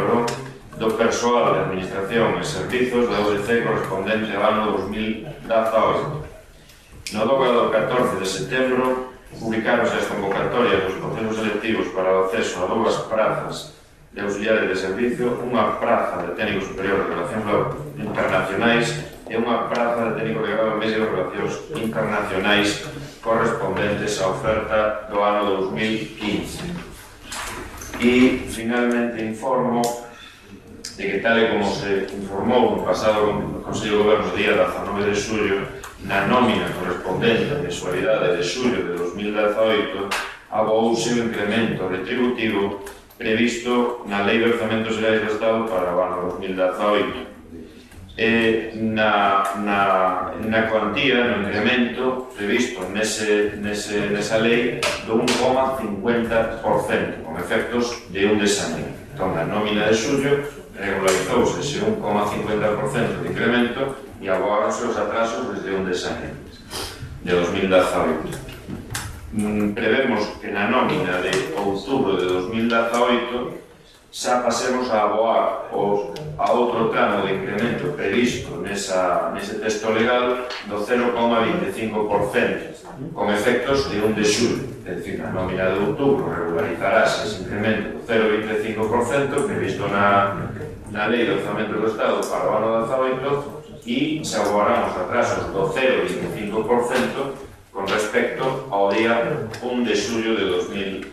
do persoal de Administración e Servizos da UDC correspondente ao ano 2018. No DOGA do 14 de setembro publicaronse as convocatorias dos procesos selectivos para o acceso a 2 prazas de auxiliares de servicio, unha praza de técnico superior de Relacións Internacionais e unha praza de técnico de grado medio de Relacións Internacionais correspondentes á oferta do ano 2015. E, finalmente, informo de que, tal e como se informou no pasado Consello de Goberno día 19 de xullo, na nómina correspondente á mensualidade de xullo de 2018, abogouse o incremento retributivo previsto na Lei de Orzamentos Xerais do Estado para o ano 2018. Na cuantía, no incremento previsto nesa lei do 1,50%, con efectos de 1 de xaneiro. Entón, na nómina de xullo regularizouse ese 1,50% de incremento e abogáronse os atrasos desde 1 de xaneiro de 2018. Prevemos que na nómina de outubro de 2018 xa pasemos a aboar a outro tramo de incremento previsto nese texto legal do 0,25%, con efectos de 1 de xullo. É dicir, na nómina de outubro regularizarase ese incremento do 0,25% previsto na Lei de Orzamento do Estado para o ano 2018 e se aboarán os atrasos do 0,25% con respecto ao día 1 de xullo de 2018.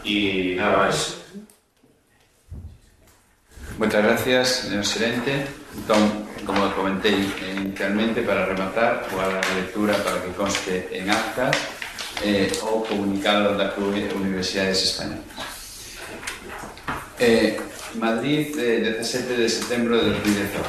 E nada máis. Moitas gracias, señor xerente. Entón, como comentei inicialmente, para rematar, vou a dar a lectura para que conste en actas o comunicado da Club de Universidades Españolas. Madrid, 17 de septiembre de 2018.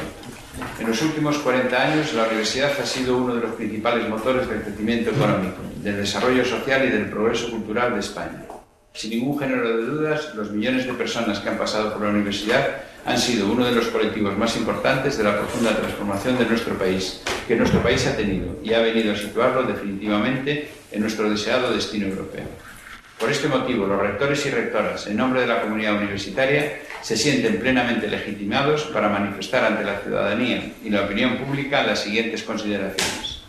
En los últimos 40 años, la universidad ha sido uno de los principales motores del crecimiento económico, del desarrollo social y del progreso cultural de España. Sin ningún género de dudas, los millones de personas que han pasado por la universidad han sido uno de los colectivos más importantes de la profunda transformación de nuestro país, que nuestro país ha tenido y ha venido a situarlo definitivamente en nuestro deseado destino europeo. Por este motivo, los rectores y rectoras, en nombre de la comunidad universitaria, se sienten plenamente legitimados para manifestar ante la ciudadanía y la opinión pública las siguientes consideraciones.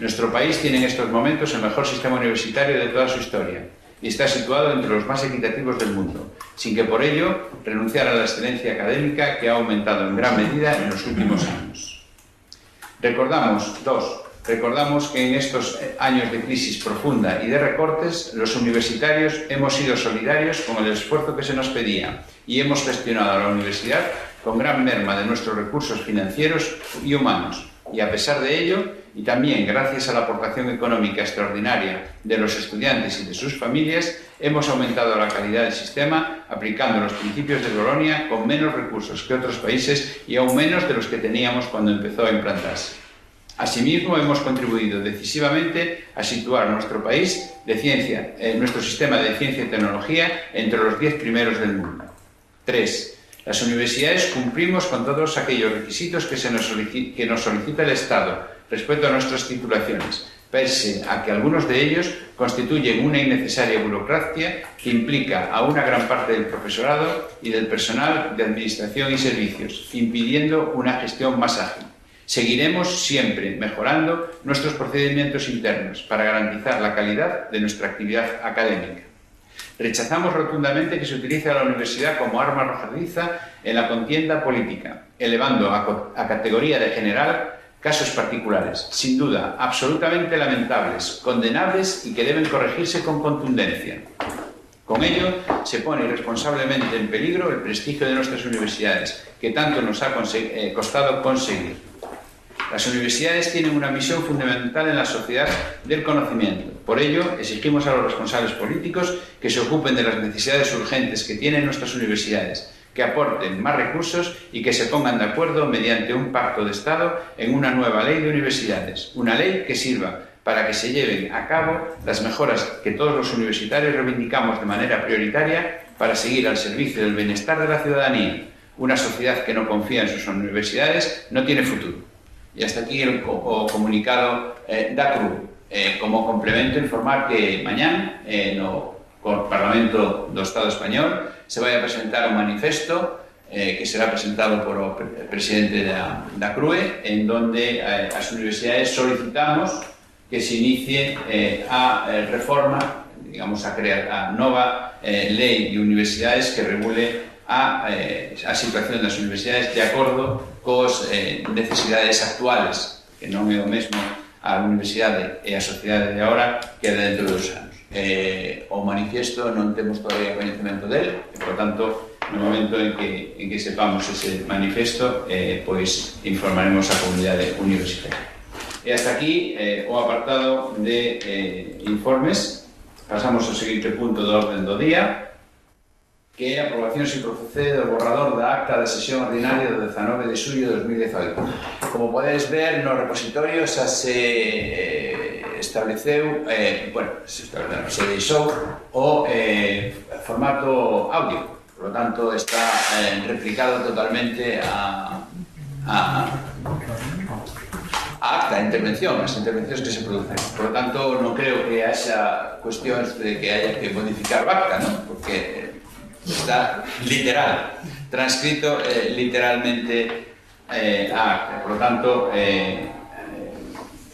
Nuestro país tiene en estos momentos el mejor sistema universitario de toda su historia y está situado entre los más equitativos del mundo, sin que por ello renunciar a la excelencia académica que ha aumentado en gran medida en los últimos años. Recordamos que en estos años de crisis profunda y de recortes, los universitarios hemos sido solidarios con el esfuerzo que se nos pedía y hemos gestionado a la universidad con gran merma de nuestros recursos financieros y humanos. Y a pesar de ello, y también gracias a la aportación económica extraordinaria de los estudiantes y de sus familias, hemos aumentado la calidad del sistema aplicando los principios de Bolonia con menos recursos que otros países y aún menos de los que teníamos cuando empezó a implantarse. Asimismo, hemos contribuido decisivamente a situar nuestro país de ciencia, nuestro sistema de ciencia y tecnología entre los 10 primeros del mundo. 3. Las universidades cumplimos con todos aquellos requisitos que nos solicita el Estado respecto a nuestras titulaciones, pese a que algunos de ellos constituyen una innecesaria burocracia que implica a una gran parte del profesorado y del personal de administración y servicios, impidiendo una gestión más ágil. Seguiremos siempre mejorando nuestros procedimientos internos para garantizar la calidad de nuestra actividad académica. Rechazamos rotundamente que se utilice a la universidad como arma arrojadiza en la contienda política, elevando a categoría de general casos particulares, sin duda absolutamente lamentables, condenables y que deben corregirse con contundencia. Con ello, se pone irresponsablemente en peligro el prestigio de nuestras universidades, que tanto nos ha costado conseguir. Las universidades tienen una misión fundamental en la sociedad del conocimiento. Por ello, exigimos a los responsables políticos que se ocupen de las necesidades urgentes que tienen nuestras universidades, que aporten más recursos y que se pongan de acuerdo mediante un pacto de Estado en una nueva ley de universidades, una ley que sirva para que se lleven a cabo las mejoras que todos los universitarios reivindicamos de manera prioritaria para seguir al servicio del bienestar de la ciudadanía. Una sociedad que no confía en sus universidades no tiene futuro. Y hasta aquí el comunicado da CRU. Como complemento, informar que mañana no Parlamento do Estado Español se vai a presentar un manifesto que será presentado por o presidente da CRUE, en donde as universidades solicitamos que se inicie a reforma, digamos, a nova lei de universidades que regule a situación das universidades de acordo cos necesidades actuales, que non é o mesmo a universidade e a sociedade de agora que dentro dos anos. O manifiesto non temos todavía coñecemento del, e, por tanto, no momento en que sepamos ese manifesto, pois informaremos a comunidade universitaria. E hasta aquí o apartado de informes. Pasamos ao seguinte punto do orden do día, que é a aprobación sin procede do borrador da acta da sesión ordinaria do 19 de xullo de 2018. Como podedes ver, no repositorio xa se estableceu, se deixou o formato audio, por lo tanto está replicado totalmente a acta, a intervención, as intervencións que se producen. Por lo tanto, non creo que haxa cuestións de que haya que modificar o acta, ¿no? Porque está literal, transcrito literalmente a acta. Por lo tanto,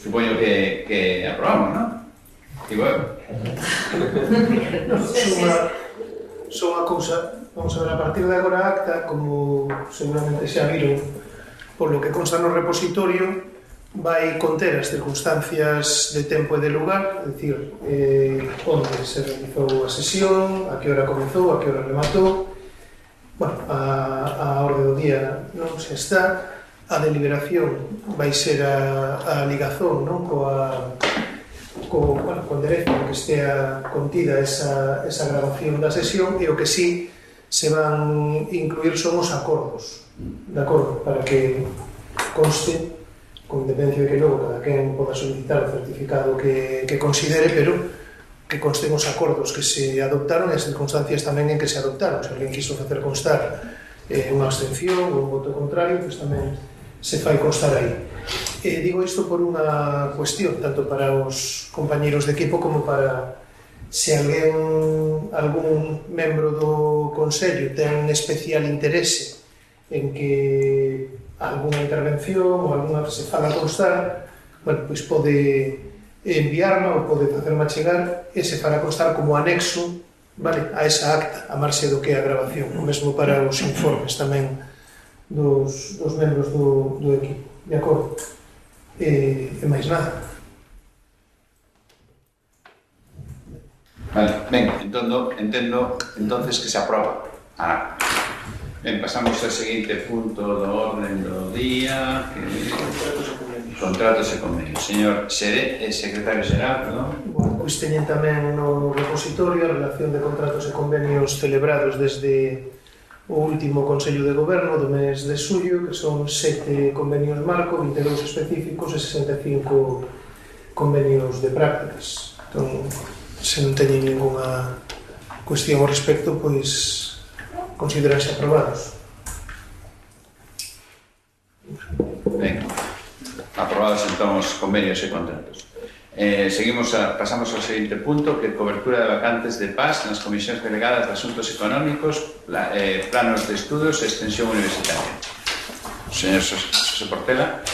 supoño que aprobamos, ¿no? Digo eu. Só unha cousa, vamos a ver, a partir de agora a acta, como seguramente xa viron, por lo que consta no repositorio, vai conter as circunstancias de tempo e de lugar, é dicir, onde se realizou a sesión, a que hora comezou, a que hora rematou. Bueno, a orde do día non se está, a deliberación vai ser a ligazón, non? Co enderezo que estea contida esa grabación da sesión, e o que sí se van incluir son os acordos, de acordo, para que conste, con independencia de que logo cada quen poda solicitar o certificado que considere, pero que consten os acordos que se adoptaron e as circunstancias tamén en que se adoptaron. Se alguén quiso facer constar unha abstención ou un voto contrario, pois tamén se fai constar aí. Digo isto por unha cuestión, tanto para os compañeiros de equipo como para se algún membro do Consello ten especial interese en que algunha intervención ou algunha que se faga constar, bueno, pois pode enviarma ou pode facerma chegar e se fará constar como anexo, vale, a esa acta, a marxe do que é a grabación, o mesmo para os informes tamén dos membros do equipo, de acordo? E máis nada. Vale, ben, entendo entonces que se aproba. Ben, pasamos ao seguinte punto do orden do día, que contratos e convenios. Señor secretario xeral, perdón. Bueno, pois teñen tamén no repositorio a relación de contratos e convenios celebrados desde o último Consello de Goberno do mes de xullo, que son 7 convenios marco, 22 específicos e 65 convenios de prácticas. Entón, se non teñen ninguna cuestión ao respecto, pois consideranse aprobados. Ben, aprobados entón os convenios e contratos. Pasamos ao seguinte punto, que é cobertura de vacantes de PAS nas comisións delegadas de asuntos económicos, planos de estudos e extensión universitaria. Señor José Portela.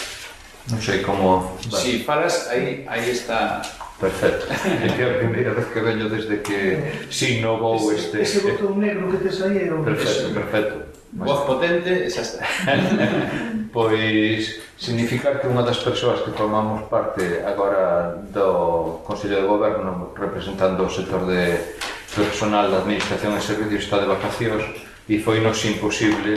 Non sei como... Si falas, aí está... Perfecto. É a primeira vez que veño desde que signo vou este... Ese botón negro que tes aí é o... Perfecto. Voz potente, xa está. Pois significar que unha das persoas que formamos parte agora do Consello de Goberno representando o sector de personal da Administración e Servicios está de vacacións e foi nos imposible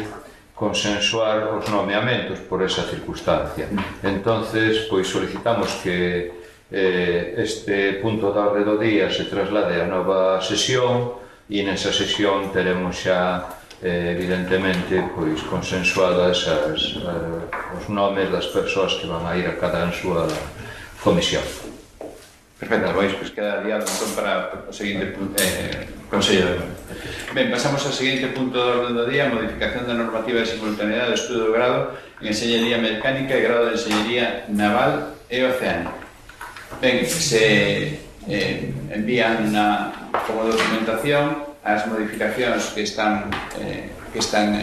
consensuar os nomeamentos por esa circunstancia. Entonces, pois solicitamos que este punto da orde do día se traslade a nova sesión e nesa sesión teremos xa evidentemente pois consensuadas os nomes das persoas que van a ir a cada en súa comisión. Perfecto, pois queda adiado entón para o seguinte Consello de Goberno. Ben, pasamos ao seguinte punto do orden do día, modificación da normativa de simultaneidade do estudo de grado en Enxeñería Mecánica e grado de Enxeñería Naval e Oceánica. Ben, se envían como documentación as modificacións que están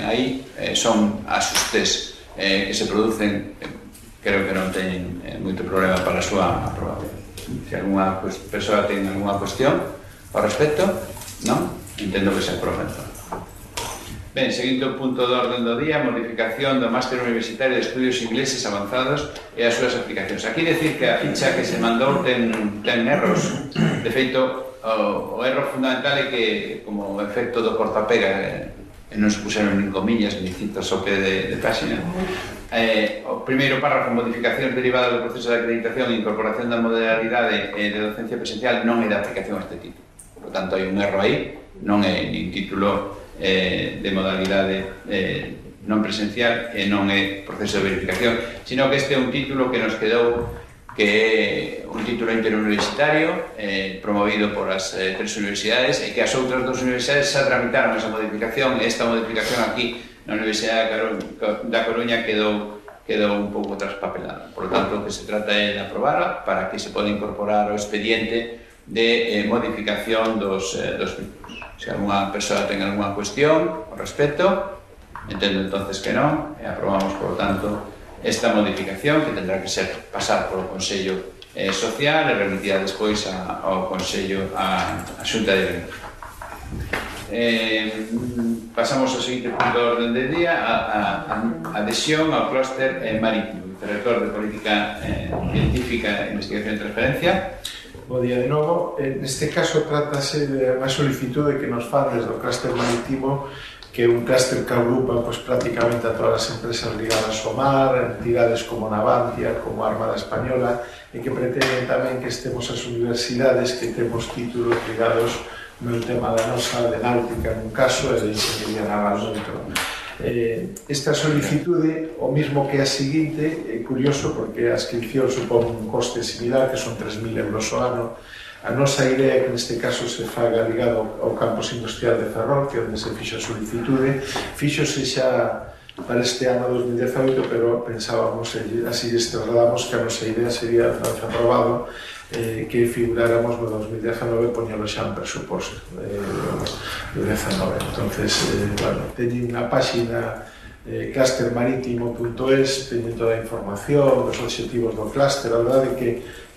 aí, son ajustes que se producen, creo que non teñen moito problema para a súa aprobación. Se alguna persoa ten alguna cuestión ao respecto, non? Entendo que se aproba entón. Ben, seguinte o punto do orden do día, modificación do Máster Universitario de Estudios Ingleses Avanzados e as súas aplicacións. Aquí decir que a ficha que se mandou ten erros. De feito, o erro fundamental é que, como efecto do cortapega, non se puseron nin comillas, nin citas ao pé de páxina, o primeiro párrafo, modificacións derivadas do proceso de acreditación e incorporación da modalidade de docencia presencial, non é de aplicación a este título. Por tanto, hai un erro aí, non é nin título de modalidade non presencial e non é proceso de verificación, sino que este é un título que nos quedou, que é un título interuniversitario promovido por as 3 universidades e que as outras 2 universidades xa tramitaron esa modificación e esta modificación aquí na Universidade da Coruña quedou un pouco traspapelada. Por lo tanto, o que se trata é de aprobarla para que se poda incorporar ao expediente de modificación dos títulos. Se alguna persoa ten alguna cuestión ao respecto, entendo entonces que non, e aprobamos, por lo tanto, esta modificación que tendrá que ser pasar polo Consello Social e remitida despois ao Consello a Xunta de Galicia. Pasamos ao seguinte punto do orden del día, a adhesión ao clúster marítimo. Director de Política Científica, Investigación e Transferencia. Bo día de novo. Neste caso trátase de unha solicitude que nos fan desde o clúster marítimo, que é un clúster que agrupa prácticamente a todas as empresas ligadas ao mar, entidades como Navantia, como a Armada Española, e que pretenden tamén que estemos as universidades que temos títulos ligados meu tema da nosa de náutica nun caso e de ingeniería naval noutro. Esta solicitude, o mismo que a seguinte, é curioso porque a inscripción supón un coste similar, que son 3.000 euros ao ano. A nosa idea é que neste caso se faga ligado ao campus industrial de Ferrol, que é onde se fixo a solicitude. Fíxose xa para este ano 2018, pero pensábamos, así les trasladamos, que a nosa idea sería, una vez aprobado, que figuráramos no 2019 poñelo xa en presuposto do 19. Entonces, bueno, teñen unha páxina clustermarítimo.es, teñen toda a información, os obxectivos do clúster. A verdade é que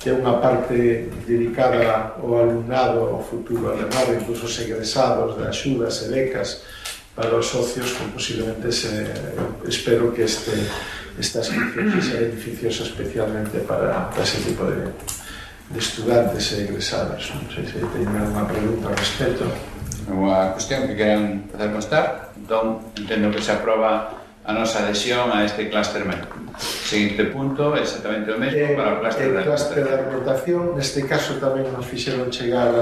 é unha parte dedicada ao alumnado, ao futuro alumnado, incluso os egresados de axudas e becas para os socios, que posiblemente espero que esta inscripción sea beneficiosa especialmente para ese tipo de estudantes e egresados. Non sei se teñen alguna pregunta ao respecto. Unha cuestión que queran facer constar? Entón, entendo que se aproba a nosa adhesión a este clúster marítimo. Seguinte punto, exactamente o mesmo para o clúster da alimentación. Neste caso tamén nos fixeron chegar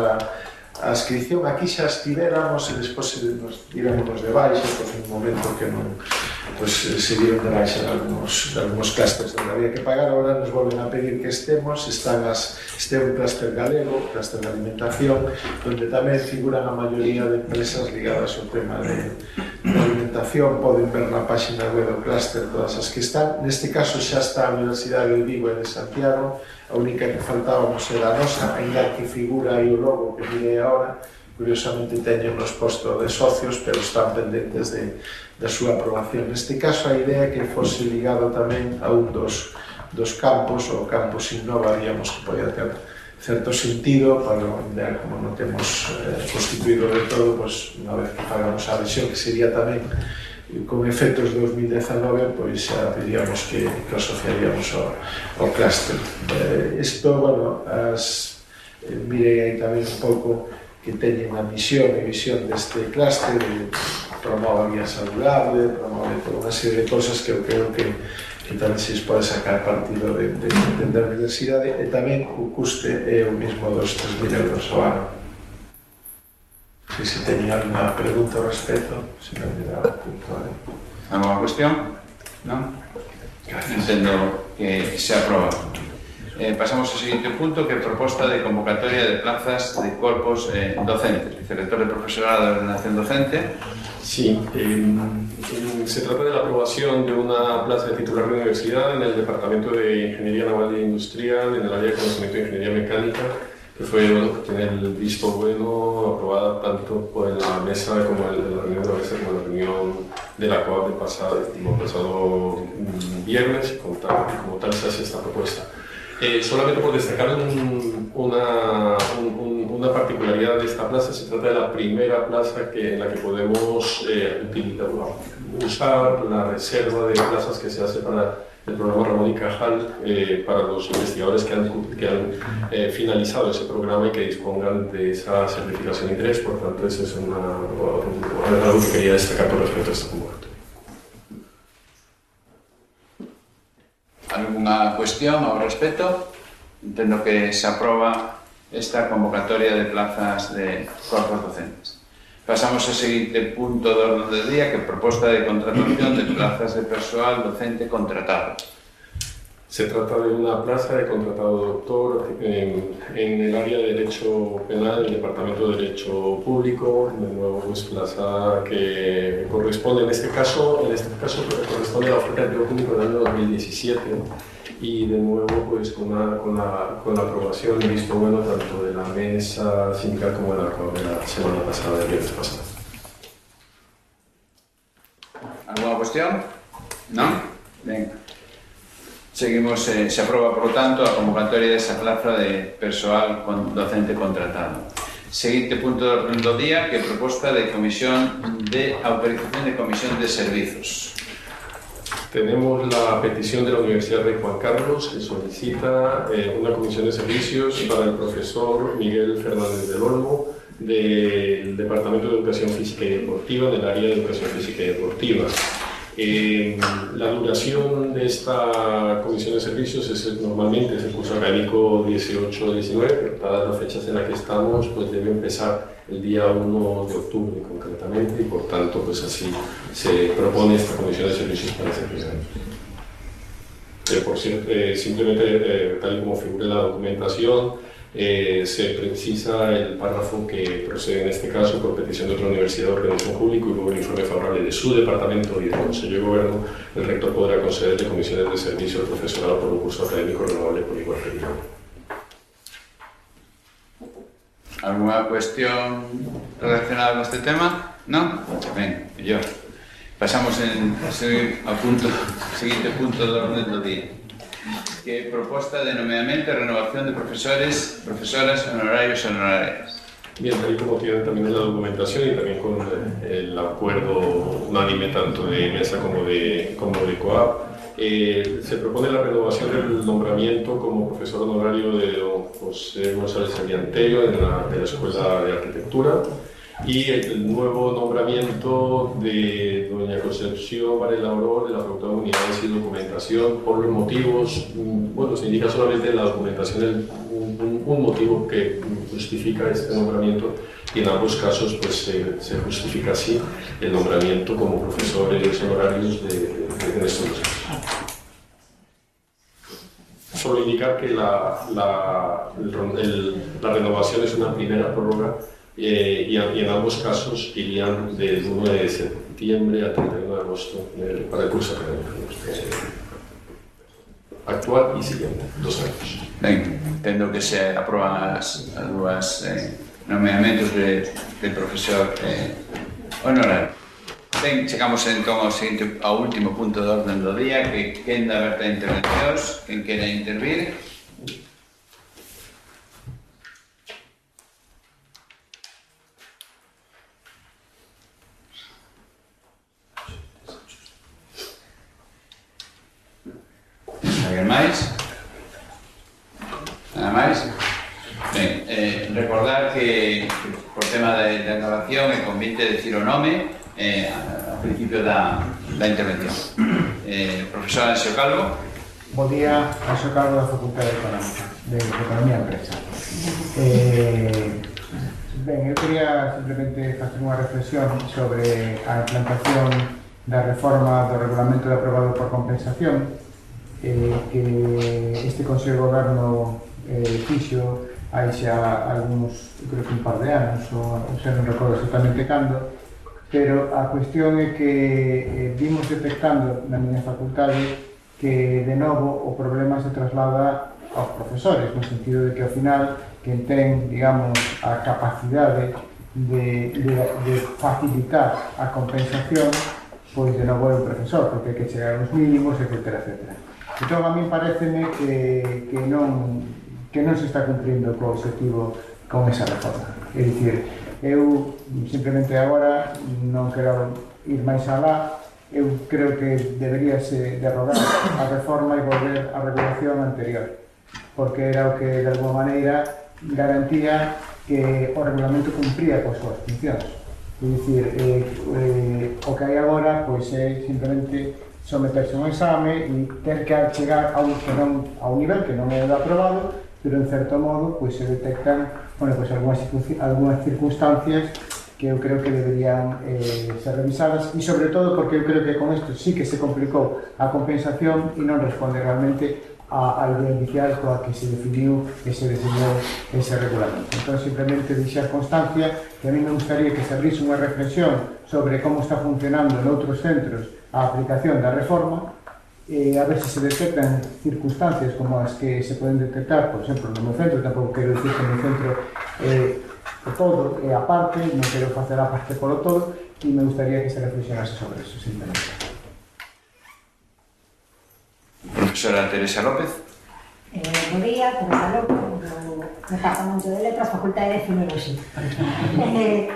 a inscripción. Aquí xa estivéramos e despois nos íbamos de baixa, por un momento que non se dieron de baixa de algunos clústeres donde había que pagar. Ahora nos volven a pedir que estemos. Este un clúster galego, clúster de alimentación, donde tamén figuran a maioría de empresas ligadas ao tema de alimentación. Poden ver na página web do clúster todas as que están. Neste caso xa está a Universidade de Vigo e de Santiago. A única que faltábamos era a nosa, ainda que figura aí o logo que mirei agora. Curiosamente teñen nos posto de socios, pero están pendentes da súa aprobación. Neste caso, a idea é que fose ligado tamén a un dos campos, o campus Innova, digamos, que podía ter certo sentido, para como non temos constituído de todo, pues, unha vez que pagamos a adhesión, que sería tamén con efectos de 2019, pois xa diríamos que asociaríamos ao clúster. Isto, bueno, mirei aí tamén un pouco que teñen a misión e visión deste clúster, promove a vida saludable, promove toda unha serie de cosas que eu creo que tamén se pode sacar partido da universidade, e tamén o custe é o mismo dos 3.000 euros ao ano. Se teñen alguna pregunta ao respecto, se non me dá puntual. Alguna cuestión? Non? Entendo que se aproba. Pasamos ao seguinte punto, que é proposta de convocatoria de plazas de corpos docentes. Vicerrector de Profesorado de Ordenación Docente. Sí, se trata de la aprobación de una plaza de titular de universidad en el Departamento de Ingeniería Naval e Industrial, en el área de conocimiento de Ingeniería Mecánica, que fue, bueno, tiene el visto bueno, aprobada tanto por la mesa como en la reunión de la mesa como en la reunión de la COAB del pasado viernes, y como tal se hace esta propuesta. Solamente por destacar una particularidad de esta plaza, se trata de la primera plaza en la que podemos usar la reserva de plazas que se hace para el programa Ramón y Cajal, para los investigadores que han finalizado ese programa y que dispongan de esa certificación de interés. Por tanto, eso es algo que quería destacar con respecto a esta convocatoria. Alguna cuestión ao respecto? Entendo que se aproba esta convocatoria de plazas de corpos docentes. Pasamos ao seguinte punto do orden do día, que é proposta de contratación de plazas de persoal docente contratado. Se trata de una plaza de contratado doctor en el área de Derecho Penal del Departamento de Derecho Público. De nuevo, es plaza que corresponde, en este caso corresponde a la oferta de empleo público del año 2017, y de nuevo pues con la aprobación y visto bueno tanto de la mesa sindical como de la semana pasada, el viernes pasado. ¿Alguna cuestión? ¿No? Venga. Seguimos, se aprueba, por lo tanto, a convocatoria desa plaza de persoal docente contratado. Seguinte punto do orden do día, que é proposta de comisión de autorización de comisión de servizos. Tenemos la petición de la Universidad Rey Juan Carlos, que solicita una comisión de servicios para el profesor Miguel Fernández del Olmo, del Departamento de Educación Física y Deportiva, del área de Educación Física y Deportiva. La duración de esta comisión de servicios normalmente es el curso académico 18-19, pero dadas las fechas en las que estamos, pues debe empezar el día 1 de octubre concretamente, y por tanto pues así se propone esta comisión de servicios para ese primer año. Por cierto, simplemente tal y como figura la documentación, se precisa el párrafo que procede en este caso por petición de otra universidad o organización pública y luego el informe favorable de su departamento y del Consejo de Gobierno. El rector podrá concederle comisiones de servicio al profesorado por un curso académico renovable por igual requisito. ¿Alguna cuestión relacionada con este tema? ¿No? Ben, yo. Pasamos ao seguinte punto do orden do día, que é proposta de nomeamento e renovación de profesores, profesoras, honorarios e honorarias. Bien, ahí como tienen también en la documentación y también con el acuerdo unánime tanto de mesa como de COAP, se propone la renovación del nombramiento como profesor honorario de don José González Sarmiento de la Escuela de Arquitectura, y el nuevo nombramiento de doña Concepción Varela Oror de la Facultad de Unidades y Documentación por los motivos, bueno, se indica solamente en la documentación un motivo que justifica este nombramiento, y en ambos casos pues se justifica así el nombramiento como profesores honorarios de estos dos años. Solo indicar que la renovación es una primera prórroga, y en ambos casos irían del 1 de septiembre a 31 de agosto para el curso académico actual y siguiente, 2 años. Ben, entendo que se aproban as dúas nomeamentos de profesor honorario. Ben, chegamos entón ao último punto do orden do día, que quenda aberta a intervencións, quen quera intervir. Alguén máis? Nada máis? Ben, recordar que por tema da grabación é convite decir o nome ao principio da intervención. Profesor Anxo Calvo. Bo día, Anxo Calvo da Facultade Económica, de Economía e Empresa. Ben, eu quería simplemente facer unha reflexión sobre a implantación da reforma do regulamento de aprobado por compensación que este Consello de Goberno fixo hai xa algúns, creo que un par de anos, ou xa non recordo exactamente cando, pero a cuestión é que vimos detectando na miña facultade que de novo o problema se traslada aos profesores, no sentido de que ao final quen ten, digamos, a capacidade de facilitar a compensación, pois de novo é o profesor, porque hai que chegar aos mínimos, etc. Entón, a mí pareceme que non se está cumprindo co objetivo con esa reforma. É dicir, eu simplemente agora non quero ir máis alá, eu creo que deberíase derrogar a reforma e volver á regulación anterior, porque era o que de alguma maneira garantía que o regulamento cumpría coas súas funcións. É dicir, o que hai agora pois é simplemente someterse a un exame e ter que chegar a un nivel que non é aprobado, pero en certo modo pois se detectan algunhas circunstancias que eu creo que deberían ser revisadas, e sobre todo porque eu creo que con isto sí que se complicou a compensación e non responde realmente a idea inicial coa que se definiu e se deseñou ese regulamento. Entón, simplemente deixar constancia que a mí me gustaría que se abrise unha reflexión sobre como está funcionando noutros centros a aplicación da reforma, a ver se detectan circunstancias como as que se poden detectar, por exemplo, no meu centro. Tampouco quero dicir que no meu centro o todo é a parte, non quero facer a parte polo todo, e me gustaría que se reflexionase sobre eso, simplemente. Profesora Teresa López. Bo día, Teresa López, do Departamento de Letras, Facultade de Filoloxía.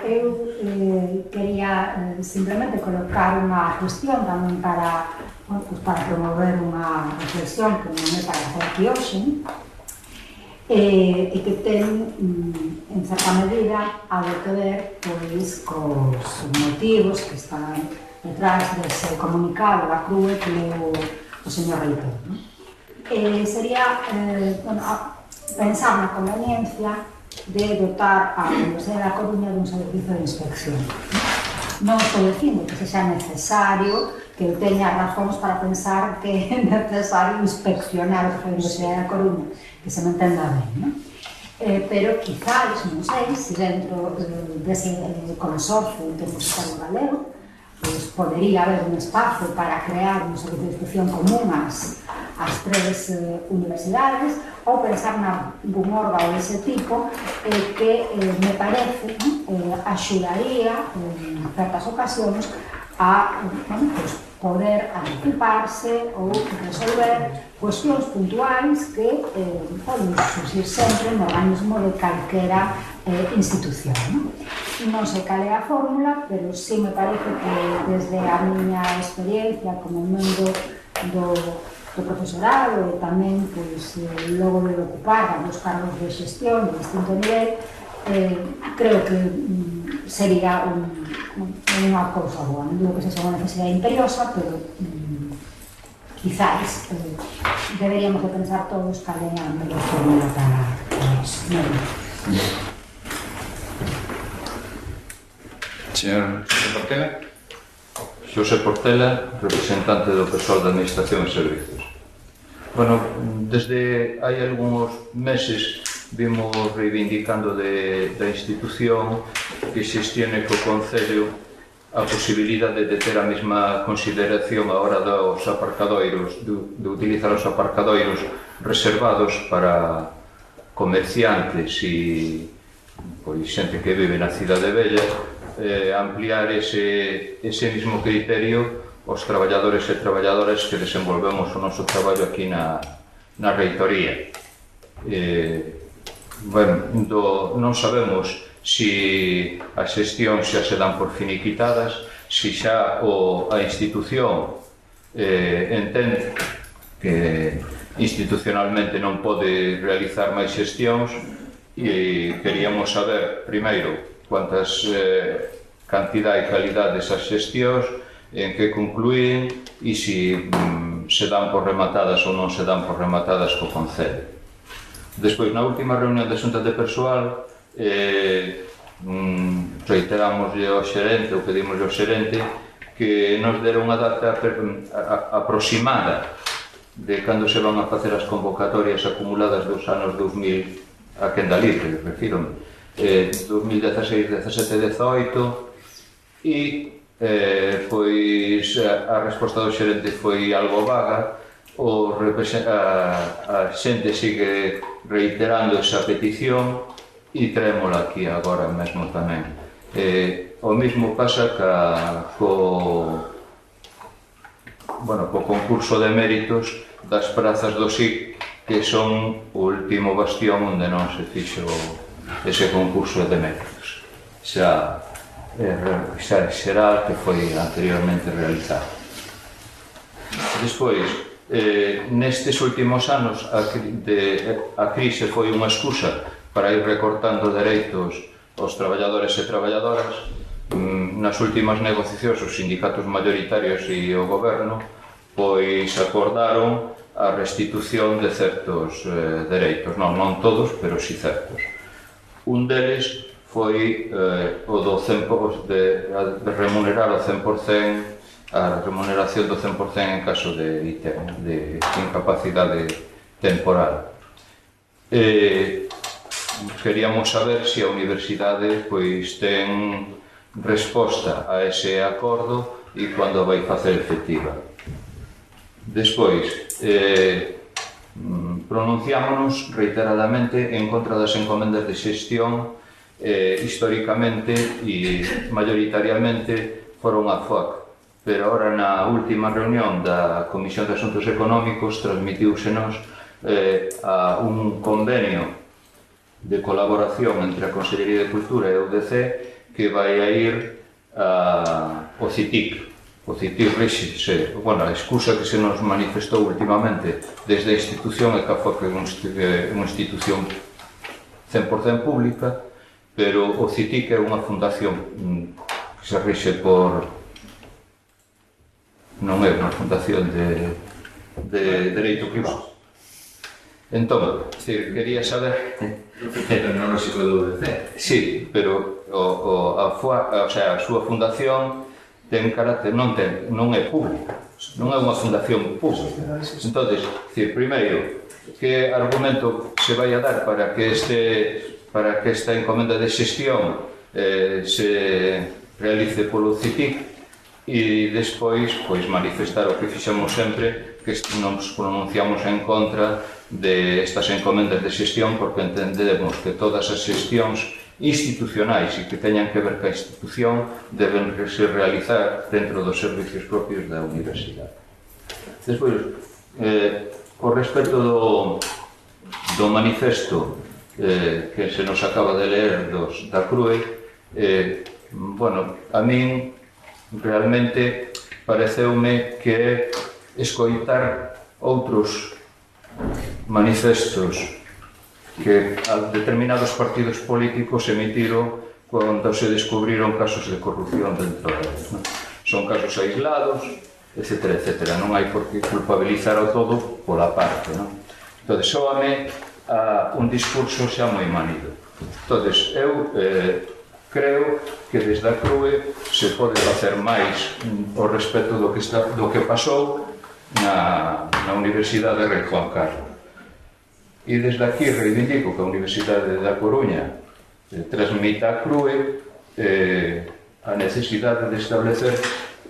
Eu quería simplemente colocar unha cuestión tamén para promover unha reflexión que non é para hacer aquí hoxe, e que ten, en certa medida, a de ver pois cos motivos que están detrás dese comunicado da CRUE que leu o señor reitor. Sería pensar na conveniencia de dotar a Universidade da Coruña dun servizo de inspección. Non estou dicindo que sexa necesario, que eu teña razóns para pensar que é necesario inspeccionar o que foi a Universidade da Coruña, que se me entenda ben, non? Pero quizás, non sei, se dentro dese consorcio intermunicipal galego podería haber un espazo para crear un servicio de inspección común ás tres universidades, ou pensar nun órgano dese tipo que me parece axudaría en certas ocasións a poder anticiparse ou resolver cuestións puntuais que poden surgir sempre no organismo de calquera institución. Non sei cal é a fórmula, pero sí me parece que desde a miña experiencia como membro do profesorado e tamén logo de ocupar os cargos de xestión de distinto nivel, creo que sería unha cousa boa. Non digo que sexa unha necesidade imperiosa, pero quizás deberíamos de pensar todos cal é a mellor fórmula para iso. Señor Portela. Xosé Portela, representante do persoal da Administración e Servicios. Bueno, desde hai algúns meses vimos reivindicando da institución que xestione co Concello a posibilidade de ter a mesma consideración a hora dos aparcadoiros, de utilizar os aparcadoiros reservados para comerciantes e xente que vive na Cidade Vella, ampliar ese mesmo criterio aos traballadores e traballadoras que desenvolvemos o noso traballo aquí na Reitoría. Non sabemos se as xestións xa se dan por finiquitadas, se xa a institución entende que institucionalmente non pode realizar máis xestións, e queríamos saber, primeiro, cuántas cantidad e calidad desas xestións, en que concluín e se dan por rematadas ou non se dan por rematadas co Concello. Despois, na última reunión de Xunta de Persoal, reiteramoslle ao xerente, ou pedimoslle ao xerente, que nos dera unha data aproximada de cando se van a facer as convocatorias acumuladas dos anos 2000 a quenda libre, refírome, 2016, 17, 18, e pois a resposta do xerente foi algo vaga, a xente sigue reiterando esa petición e traémola aquí agora mesmo tamén. O mesmo pasa co concurso de méritos das prazas do SIC, que son o último bastión onde non se fixo ese concurso de méritos. Xa será que foi anteriormente realizado. Despois, nestes últimos anos, a crise foi unha excusa para ir recortando dereitos aos traballadores e traballadoras. Nas últimas negociacións, os sindicatos maioritarios e o goberno pois acordaron a restitución de certos dereitos, non todos, pero si certos. Un deles foi o de remunerar o 100%, a remuneración do 100% en caso de incapacidade temporal. Queríamos saber se a universidade ten resposta a ese acordo e cando vai facer efectiva. Despois, pronunciámonos reiteradamente en contra das encomendas de xestión. Históricamente e maioritariamente foron a FOAC, pero ahora na última reunión da Comisión de Asuntos Económicos transmitiúsenos a un convenio de colaboración entre a Consellería de Cultura e a UDC que vai a ir ao CITIC. O CITIC ríxese, a excusa que se nos manifestou últimamente desde a institución é que a FOAC é unha institución 100% pública, pero o CITIC é unha fundación que se rixe por non é unha fundación de dereito privado. Entón, quería saber... Tecnolóxico do UDC. Sí, pero a súa fundación ten carácter, non é pública, non é unha fundación pública. Entón, primeiro, que argumento se vai a dar para que esta encomenda de xestión se realice polo CITIC e despois manifestar o que fixemos sempre, que nos pronunciamos en contra de estas encomendas de xestión porque entendemos que todas as xestións institucionais e que teñan que ver ca institución deben se realizar dentro dos servicios propios da universidade. Despois, con respecto do manifesto que se nos acaba de ler da CRUE, a min realmente pareceume que escoitar outros manifestos que determinados partidos políticos emitiron cando se descubriron casos de corrupción dentro deles. Son casos aislados, etc. Non hai por que culpabilizar ao todo pola parte. Entón, soame a un discurso xa moi manido. Entón, eu creo que desde a CRUE se pode facer máis ao respecto do que pasou na Universidade Rei Juan Carlos. E desde aquí reivindico que a Universidade da Coruña transmita a CRUE a necesidade de establecer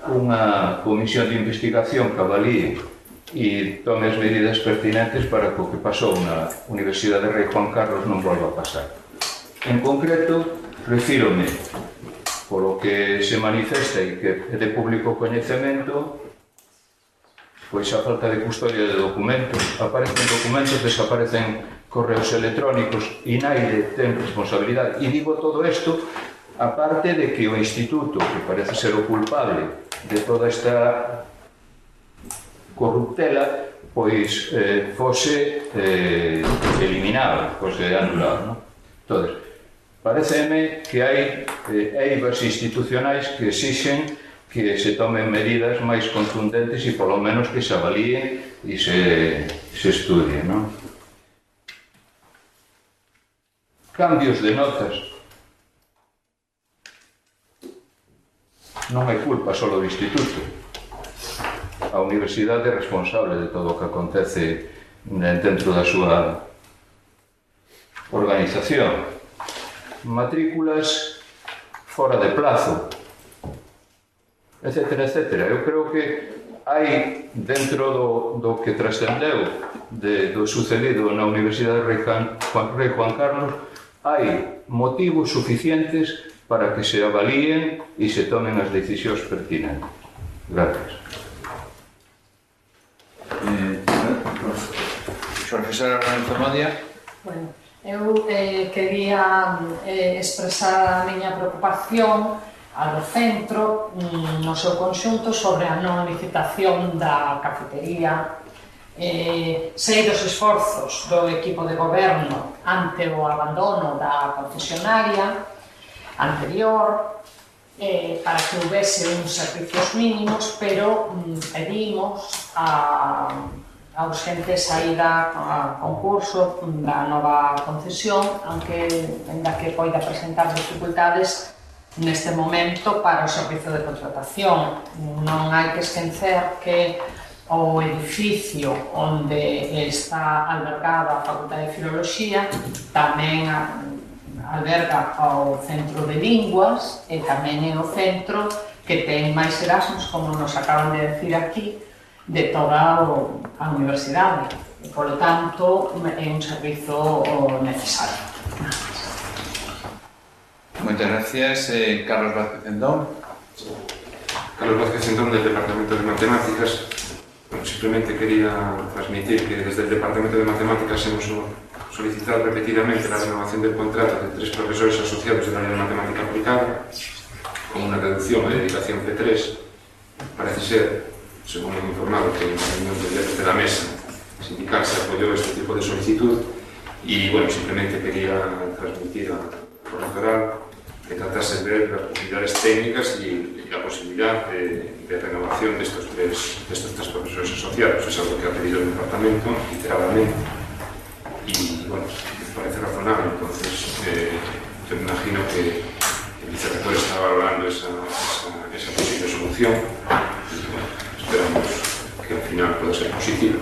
unha comisión de investigación que avalíe e tome as medidas pertinentes para que o que pasou na Universidade Rei Juan Carlos non volva a pasar. En concreto, refírome polo que se manifesta e que é de público coñecemento, pois a falta de custodia de documentos. Aparecen documentos, desaparecen correos electrónicos e naide ten responsabilidade. E digo todo isto a parte de que o instituto, que parece ser o culpable de toda esta corruptela, pois fose eliminado, fose anulado. Entón, pareceme que hai eivas institucionais que exixen que se tomen medidas máis contundentes e polo menos que se avalíen e se estudien. Cambios de notas. Non hai culpa só do instituto. A universidade é responsable de todo o que acontece dentro da súa organización. Matrículas fora de plazo, etc. Eu creo que hai, dentro do que trascendeu do sucedido na Universidade Rei Juan Carlos, hai motivos suficientes para que se avalíen e se tomen as decisións pertinentes. Gracias. Profesora Lorenzo Modia. Bueno, eu quería expresar a miña preocupación ao centro no seu conxunto sobre a non licitación da cafetería. Sei dos esforzos do equipo de goberno ante o abandono da concesionaria anterior para que houvese uns servicios mínimos, pero pedimos a urxente saída a concurso da nova concesión, aunque ainda que poida presentar dificultades neste momento para o servicio de contratación. Non hai que esquecer que o edificio onde está albergada a Facultade de Filoloxía tamén alberga o Centro de Linguas e tamén é o centro que ten máis Erasmus, como nos acaban de decir aquí, de toda a universidade. E, polo tanto, é un servizo necesario. Moitas gracias. Carlos Vázquez Endón. Carlos Vázquez Endón, del Departamento de Matemáticas. Simplemente quería transmitir que desde el Departamento de Matemáticas hemos solicitado repetidamente la renovación del contrato de 3 profesores asociados del área de matemática aplicada, con una reducción de dedicación P3. Parece ser, según me han informado, que en la reunión de la mesa sindical se apoyó este tipo de solicitud y, bueno, simplemente quería transmitir al rectoral que tratase de ver las posibilidades técnicas y la posibilidad de renovación de estos tres profesores asociados. Es algo que ha pedido el departamento, literalmente, y bueno, me parece razonable. Entonces, yo me imagino que el vicerrector está valorando esa posible solución y bueno, esperamos que al final pueda ser positivo.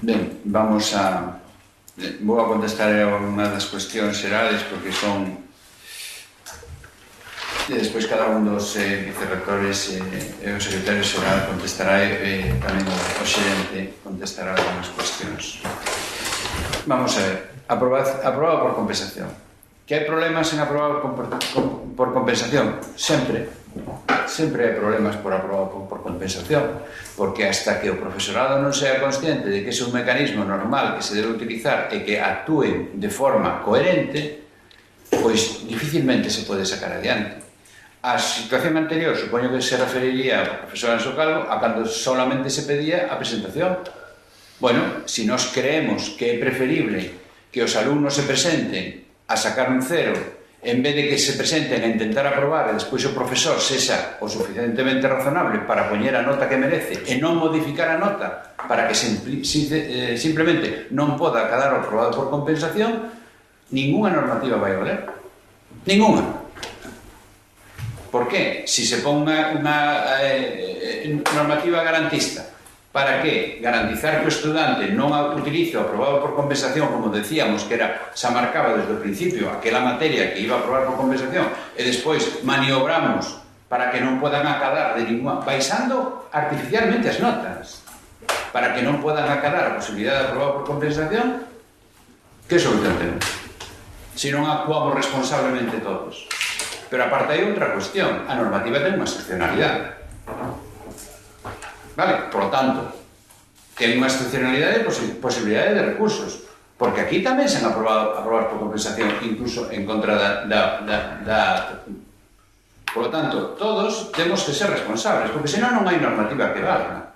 Ben, vou a contestar a unha das cuestións xerales porque son e despois cada un dos vicerrectores e o secretario xeral contestará e tamén o xerente contestará algunhas cuestións. Vamos a ver, aprobado por compensación. Que hai problemas en aprobado por compensación? Sempre hai problemas por aprobado por compensación, porque hasta que o profesorado non sea consciente de que é un mecanismo normal que se debe utilizar e que actúe de forma coherente, pois dificilmente se pode sacar adiante. A situación anterior, supoño que se referiría ao profesor Anxo Calvo a cando solamente se pedía a presentación. Bueno, se nós creemos que é preferible que os alumnos se presenten a sacar un cero en vez de que se presenten a intentar aprobar e despois o profesor sexa o suficientemente razonable para poñer a nota que merece e non modificar a nota para que simplemente non poda quedar aprobado por compensación, ninguna normativa vai valer. Ninguna. Por qué? Si se pon unha normativa garantista, para que? Garantizar que o estudante non utilice o aprobado por compensación, como decíamos, que era, se marcaba desde o principio aquela materia que iba a aprobar por compensación e despois maniobramos para que non podan acadar de ninguna, baixando artificialmente as notas, para que non podan acadar a posibilidade de aprobar por compensación. Que solución temos? Se non actuamos responsablemente todos. Pero aparte hai outra cuestión, a normativa ten unha excepcionalidade. Vale? Por lo tanto, ten unha excepcionalidade de posibilidade de recursos, porque aquí tamén se han aprobado por compensación, incluso en contra da... Por lo tanto, todos temos que ser responsables, porque senón non hai normativa que valga.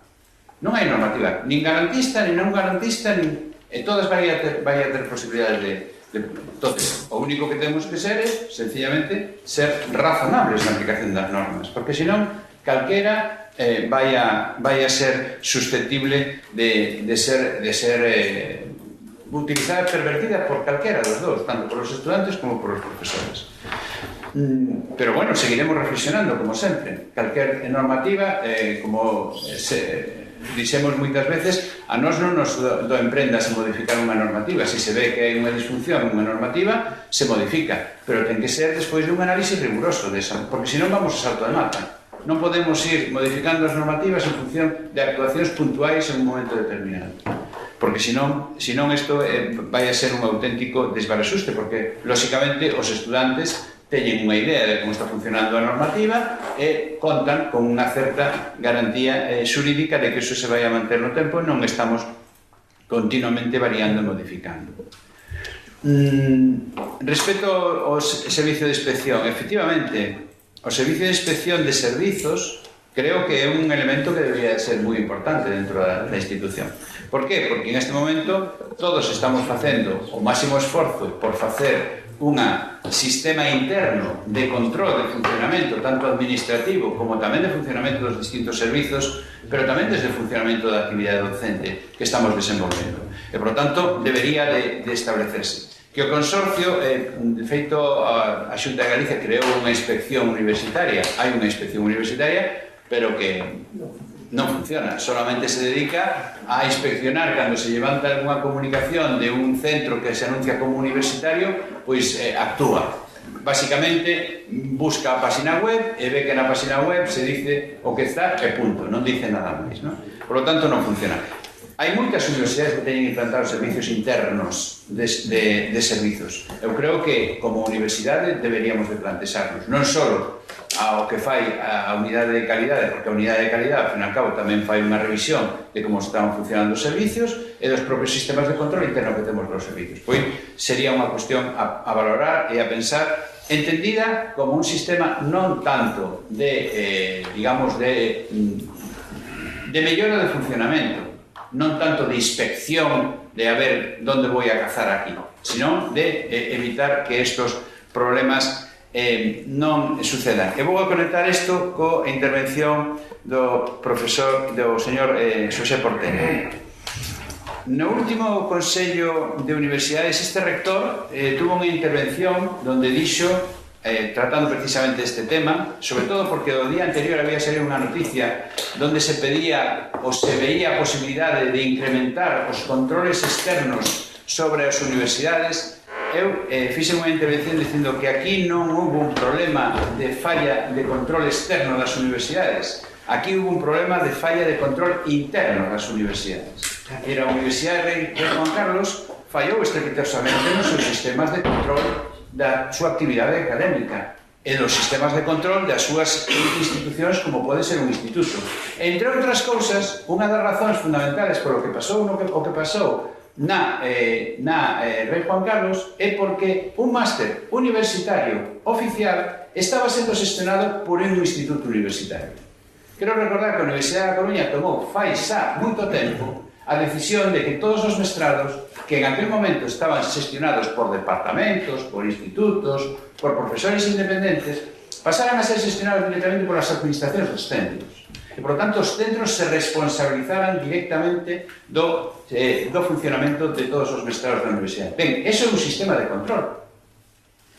Non hai normativa, nin garantista, nin non garantista, e todas vai a ter posibilidades de... Entonces, o único que temos que ser é, sencillamente, ser razonables na aplicación das normas, porque senón, calquera vai a ser susceptible de ser utilizada e pervertida por calquera dos dous, tanto por os estudantes como por os profesores. Pero bueno, seguiremos reflexionando, como sempre. Calquer normativa, como dixemos moitas veces, a nós non nos do emprenda se modificar unha normativa. Se se ve que hai unha disfunción en unha normativa, se modifica, pero ten que ser despois de un análisis riguroso desa, porque senón vamos a salto de mata. Non podemos ir modificando as normativas en función de actuacións puntuais en un momento determinado, porque senón isto vai a ser un auténtico desbaraxuste, porque lóxicamente os estudantes teñen unha idea de como está funcionando a normativa e contan con unha certa garantía xurídica de que iso se vai a manter no tempo e non estamos continuamente variando e modificando. Respecto ao servicio de inspección, efectivamente, o servicio de inspección de servizos creo que é un elemento que debería ser moi importante dentro da institución. Por qué? Porque en este momento todos estamos facendo o máximo esforzo por facer un sistema interno de control de funcionamento tanto administrativo como tamén de funcionamento dos distintos servizos, pero tamén desde o funcionamento da actividade docente que estamos desenvolvendo. E, por tanto, debería de establecerse. Que o consorcio, de feito, a Xunta de Galicia creou unha inspección universitaria, hai unha inspección universitaria, pero que non funciona, solamente se dedica a inspeccionar cando se levanta alguna comunicación de un centro que se anuncia como universitario, pois actúa. Básicamente busca a página web e ve que na página web se dice o que está e punto, non dice nada máis, non? Por lo tanto, non funciona. Hai moitas universidades que teñen implantados servicios internos de servizos. Eu creo que, como universidade, deberíamos de plantexarnos, non só ao que fai a unidade de calidade, porque a unidade de calidade, ao fin e ao cabo, tamén fai unha revisión de como están funcionando os servicios e dos propios sistemas de control interno que temos dos servicios. Pois sería unha cuestión a valorar e a pensar, entendida como un sistema non tanto de, digamos, de mellora de funcionamento, non tanto de inspección de a ver onde vou a cazar aquí, sino de evitar que estos problemas non sucedan. E vou a conectar isto coa intervención do profesor, do señor Xosé Portero. No último Consello de Universidades, este rector tuvo unha intervención donde dixo, tratando precisamente este tema, sobre todo porque o día anterior había salido unha noticia donde se pedía ou se veía a posibilidade de incrementar os controles externos sobre as universidades. Eu fixe unha intervención dicindo que aquí non hubo un problema de falla de control externo das universidades, aquí hubo un problema de falla de control interno das universidades. Era a Universidade de Juan Carlos fallou estrepitosamente nos seus sistemas de control da súa actividade académica e dos sistemas de control das súas institucións como pode ser un instituto. Entre outras cousas, unha das razóns fundamentales polo que pasou o que pasou na Rei Juan Carlos é porque un máster universitario oficial estaba sendo xestionado por un instituto universitario. Quero recordar que a Universidade da Coruña tomou fai xa moito tempo a decisión de que todos os mestrados que en aquel momento estaban xestionados por departamentos, por institutos, por profesores independentes, pasaran a ser xestionados directamente por as administracións dos centros. E, por lo tanto, os centros se responsabilizaran directamente do funcionamento de todos os mestrados da universidade. Ben, eso é un sistema de control.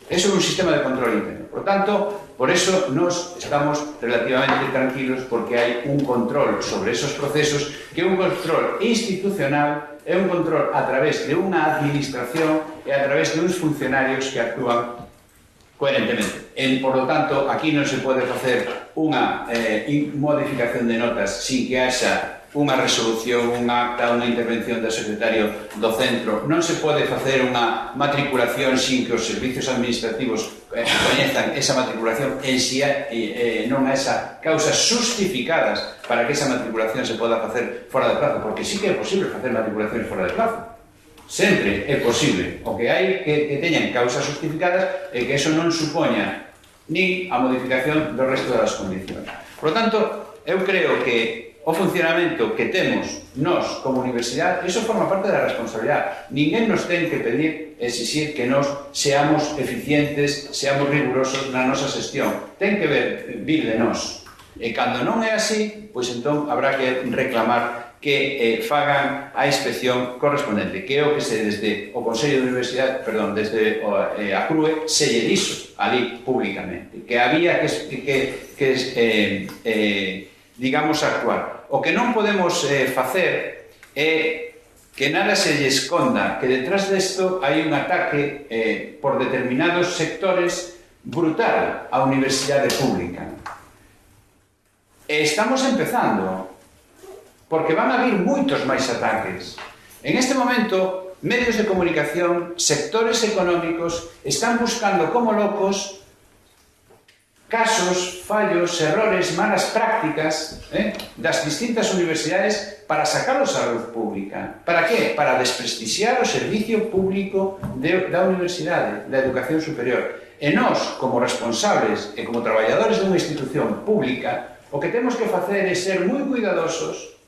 Eso é un sistema de control interno. Por tanto, por eso nos estamos relativamente tranquilos porque hai un control sobre esos procesos que é un control institucional, é un control a través de unha administración e a través de uns funcionarios que actúan coherentemente. Por lo tanto, aquí non se pode facer unha modificación de notas sin que haxa unha resolución, un acta, unha intervención do secretario do centro. Non se pode facer unha matriculación sin que os servicios administrativos coñezan esa matriculación en si non haxa causas justificadas para que esa matriculación se poda facer fora de plazo, porque sí que é posible facer matriculacións fora de plazo. Sempre é posible. O que hai que teñan causas justificadas e que eso non supoña nin a modificación do resto das condicións. Por lo tanto, eu creo que o funcionamento que temos nós como universidade, iso forma parte da responsabilidade. Ninguén nos ten que pedir, exixir que nós seamos eficientes, seamos rigurosos na nosa xestión. Ten que vir de nós. E cando non é así, pois entón habrá que reclamar que fagan a inspección correspondente, que é o que desde o Consello de Universidade, perdón, desde a CRUE se lle dixo ali públicamente, que había digamos, actuar. O que non podemos facer é que nada se lle esconda, que detrás desto hai un ataque por determinados sectores brutal á universidade pública. E estamos empezando, porque van a vir moitos máis ataques. En este momento, medios de comunicación, sectores económicos, están buscando como locos casos, fallos, errores, malas prácticas das distintas universidades para sacalos á luz pública. Para qué? Para desprestixiar o servicio público da universidade, da educación superior. E nós, como responsables e como traballadores dunha institución pública, o que temos que facer é ser moi cuidadosos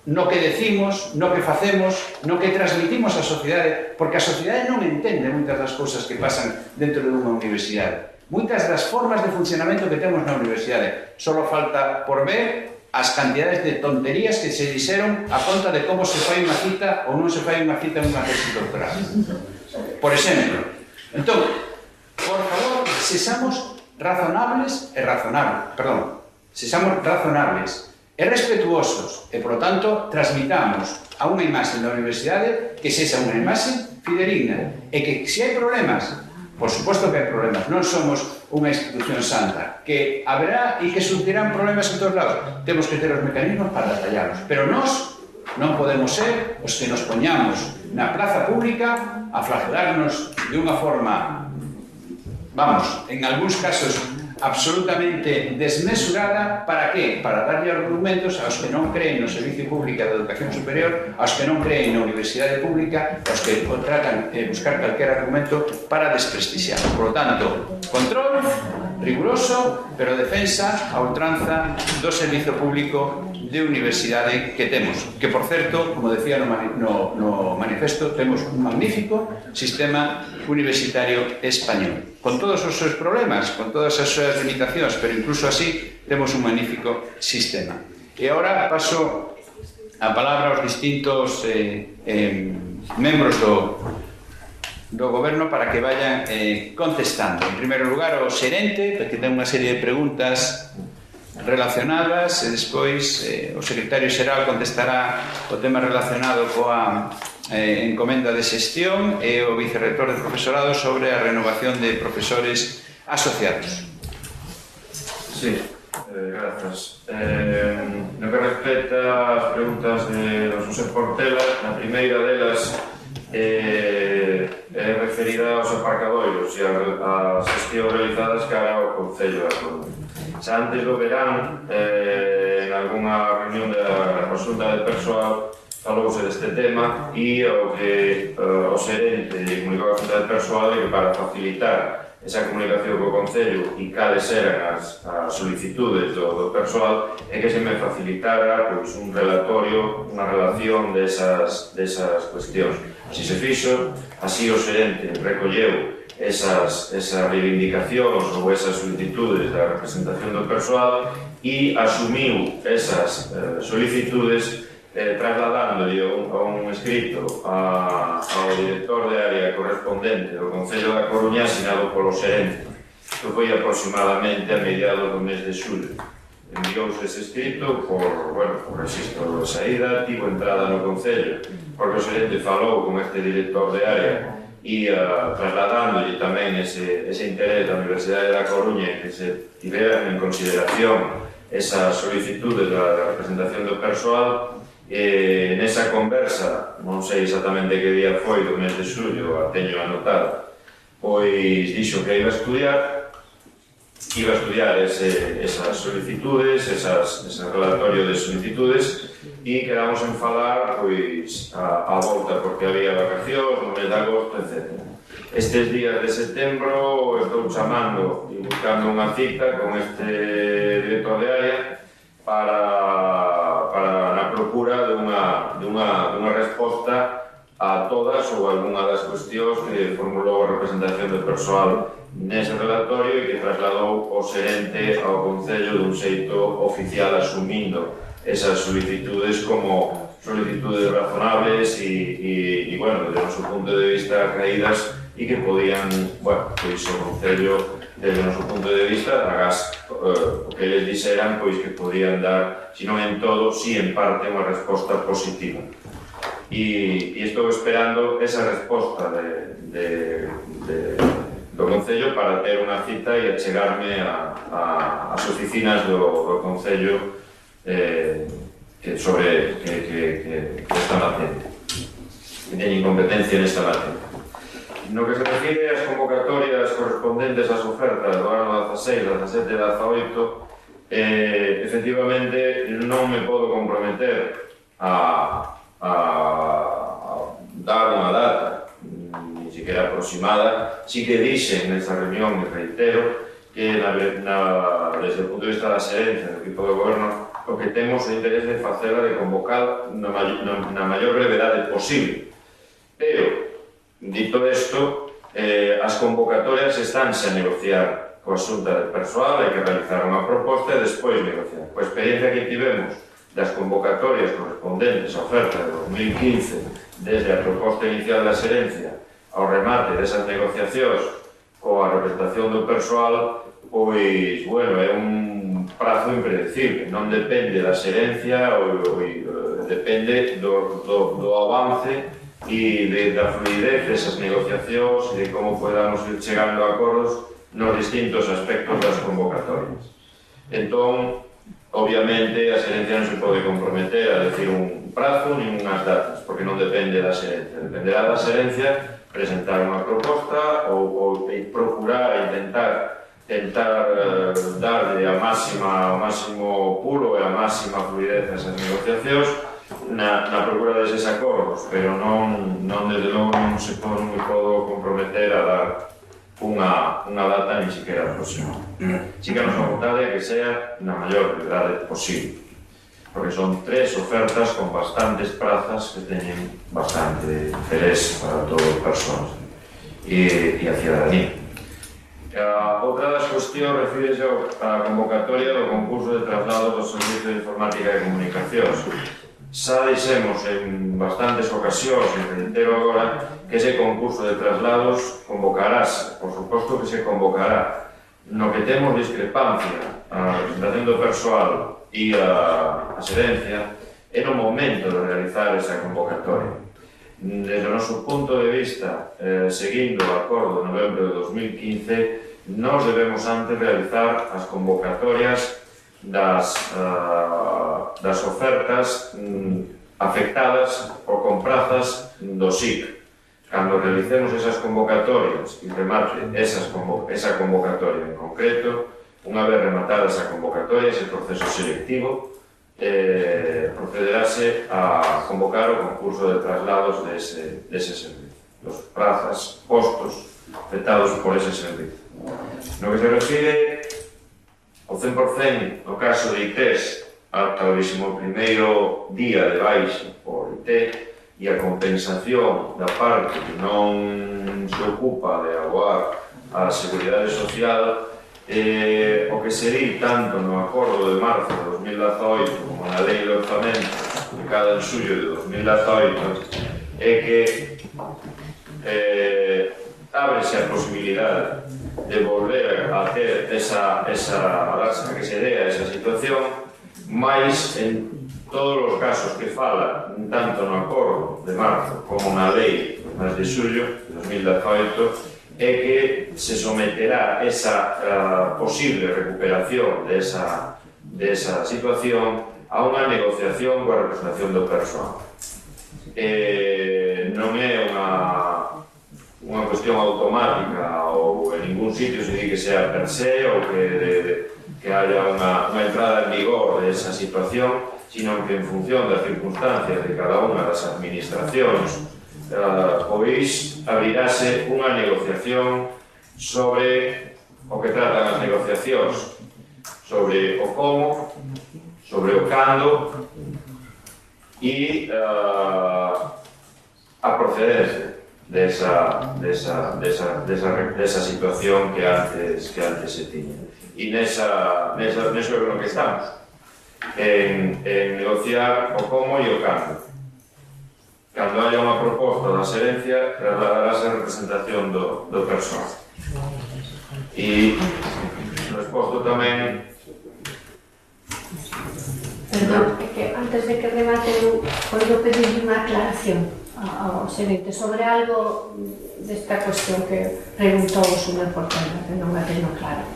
no que decimos, no que facemos, no que transmitimos á sociedade, porque a sociedade non entende moitas das cousas que pasan dentro de unha universidade. Moitas das formas de funcionamento que temos na universidade. Solo falta por ver as cantidades de tonterías que se dixeron a conta de como se fai unha cita ou non se fai unha cita en unha tesis doctoral. Por exemplo. Entón, por favor, sexamos razonables e respetuosos e, por lo tanto, transmitamos a unha imaxe da universidade que sexa unha imaxe fidedigna e que, se hai problemas, por suposto que hai problemas, non somos unha institución santa, que haberá e que surgirán problemas en todos lados. Temos que ter os mecanismos para traballarlos. Pero nós non podemos ser os que nos poñamos na praza pública a flagelarnos de unha forma, vamos, en algúns casos absolutamente desmesurada. Para qué? Para darlle argumentos aos que non creen no Servicio Público de Educación Superior, aos que non creen na Universidade Pública, aos que tratan de buscar calquer argumento para desprestixiar. Por lo tanto, control riguroso, pero defensa a ultranza do servizo público de universidade que temos, que, por certo, como decía no manifesto, temos un magnífico sistema universitario español, con todos os seus problemas, con todas as súas limitacións, pero incluso así temos un magnífico sistema. E agora paso a palabra aos distintos membros do goberno para que vayan contestando. En primeiro lugar, o xerente, que ten unha serie de preguntas relacionadas, e despois o secretario xeral contestará o tema relacionado coa encomenda de xestión e o vicerrector de profesorado sobre a renovación de profesores asociados. Sí, grazas. No que respecta ás preguntas de José Portela, na primeira delas é referida aos aparcadoiros e as xestións realizadas cara ao Concello da Coruña. Xa antes do verán, en algunha reunión da Xunta de Persoal, falouse deste tema e o que o xerente comunicou a Xunta de Persoal é que para facilitar esa comunicación co Concello e cales eran as solicitudes do persoal é que se me facilitara un relatorio, unha relación desas cuestións. Así se fixo, así o xerente recolleu esas reivindicacións ou esas solicitudes da representación do persoal e asumiu esas solicitudes trasladándolle un escrito ao director de área correspondente do Concello da Coruña asinado polo xerente, que foi aproximadamente a mediados do mes de xullo. Envióuse ese escrito por registro de saída, tivo entrada no Concello, porque o xerente falou con este director de área e trasladándolle tamén ese interés da Universidade da Coruña que se tiveran en consideración esas solicitudes da representación do persoal. Nesa conversa, non sei exactamente que día foi do mes de xullo, a teño anotada, pois dixo que iba a estudiar esas solicitudes, ese relatorio de solicitudes, e quedamos en falar pois a volta, porque había vacacións no mes de agosto, etc. Estes días de setembro estou chamando e buscando unha cita con este director de área para na procura de unha resposta a todas ou algunha das cuestións que formulou a representación do persoal nese relatorio e que trasladou o xerente ao Concello dun xeito oficial asumindo esas solicitudes como solicitudes razonables e bueno, desde o noso punto de vista caídas e que podían, bueno, pois o Concello desde o noso punto de vista, agás o que eles dixeran, pois que podían dar, se non en todo, si en parte, unha resposta positiva. E estou esperando esa resposta do Concello para ter unha cita e achegarme ás oficinas do Concello sobre que están facendo, que teñen competencia nesta materia. No que se refire ás convocatorias correspondentes ás ofertas do ano 16, 17 e 18, efectivamente non me podo comprometer a dar unha data, ni siquiera aproximada. Sí que dixen nesta reunión, me reitero, que desde o punto de vista da xerencia do equipo de goberno o que temos o interés de facela de convocar na maior brevedade posible. Pero dito isto, as convocatorias estánse a negociar coa Xunta de Persoal, hai que realizar unha proposta e despois negociar. Coa experiencia que tivemos das convocatorias correspondentes á oferta de 2015, desde a proposta inicial da xerencia ao remate desas negociacións coa representación do persoal, pois, bueno, é un prazo impredecible, non depende da xerencia, depende do avance e da fluidez desas negociacións e de como podamos ir chegando a acordos nos distintos aspectos das convocatorias. Entón, obviamente, a xerencia non se pode comprometer a decir un prazo nin unhas datas, porque non depende da xerencia. Dependerá da xerencia presentar unha proposta ou procurar intentar tentar darlle o máximo pulo e a máxima fluidez a esas negociacións na procura deses acordos, pero non desde logo non me podo comprometer a dar unha data ni siquiera próxima. Si que a nosa vontade é que sea na maior brevedade posible, porque son 3 ofertas con bastantes prazas que teñen bastante interés para todas as persoas e a cidadanía. Outra das cuestións refírese á convocatoria do concurso de traslado do Servicio de Informática e Comunicacións. Xa dixemos en bastantes ocasións, e reitero agora, que ese concurso de traslados convocarase, por suposto que se convocará. No que temos discrepancia a representación do persoal e a xerencia é no momento de realizar esa convocatoria. Desde o noso punto de vista, seguindo o acordo de novembro de 2015, nos debemos antes realizar as convocatorias das ofertas afectadas ou con prazas do SIC. Cando realicemos esas convocatorias e remate esa convocatoria en concreto, unha vez rematada esa convocatoria, ese proceso selectivo, procederase a convocar o concurso de traslados dese servicio, dos prazas, postos afectados por ese servicio. No que se refire ao 100% no caso de ITES ata o 21º día de baixa por IT e a compensación da parte que non se ocupa de aboar a Seguridade Social, o que se di tanto no acordo de marzo de 2018 como na lei de orzamento publicada en xullo de 2018 é que ábrese a posibilidade de volver a ter esa que se dé a esa situación, mais en todos os casos que fala tanto no acordo de marzo como na lei de xullo de 2018 é que se someterá esa posible recuperación desa situación a unha negociación coa representación do persoal. Non é unha cuestión automática ou en ningún sitio se di que sea per se ou que haya unha entrada en vigor desa situación, sino que en función das circunstancias de cada unha das administracións pois abrirase unha negociación sobre o que tratan as negociacións, sobre o como, sobre o cando e a procedencia desa situación que antes se tiña. E neso é no que estamos, en negociar o como e o cando. Cando haya unha proposta da xerencia, trasladarase a representación do persoal. E resposto tamén... Perdón, é que antes de que remate eu podo pedir unha aclaración ao xerente sobre algo desta cuestión que preguntou o señor Portela, que non me tenho claro.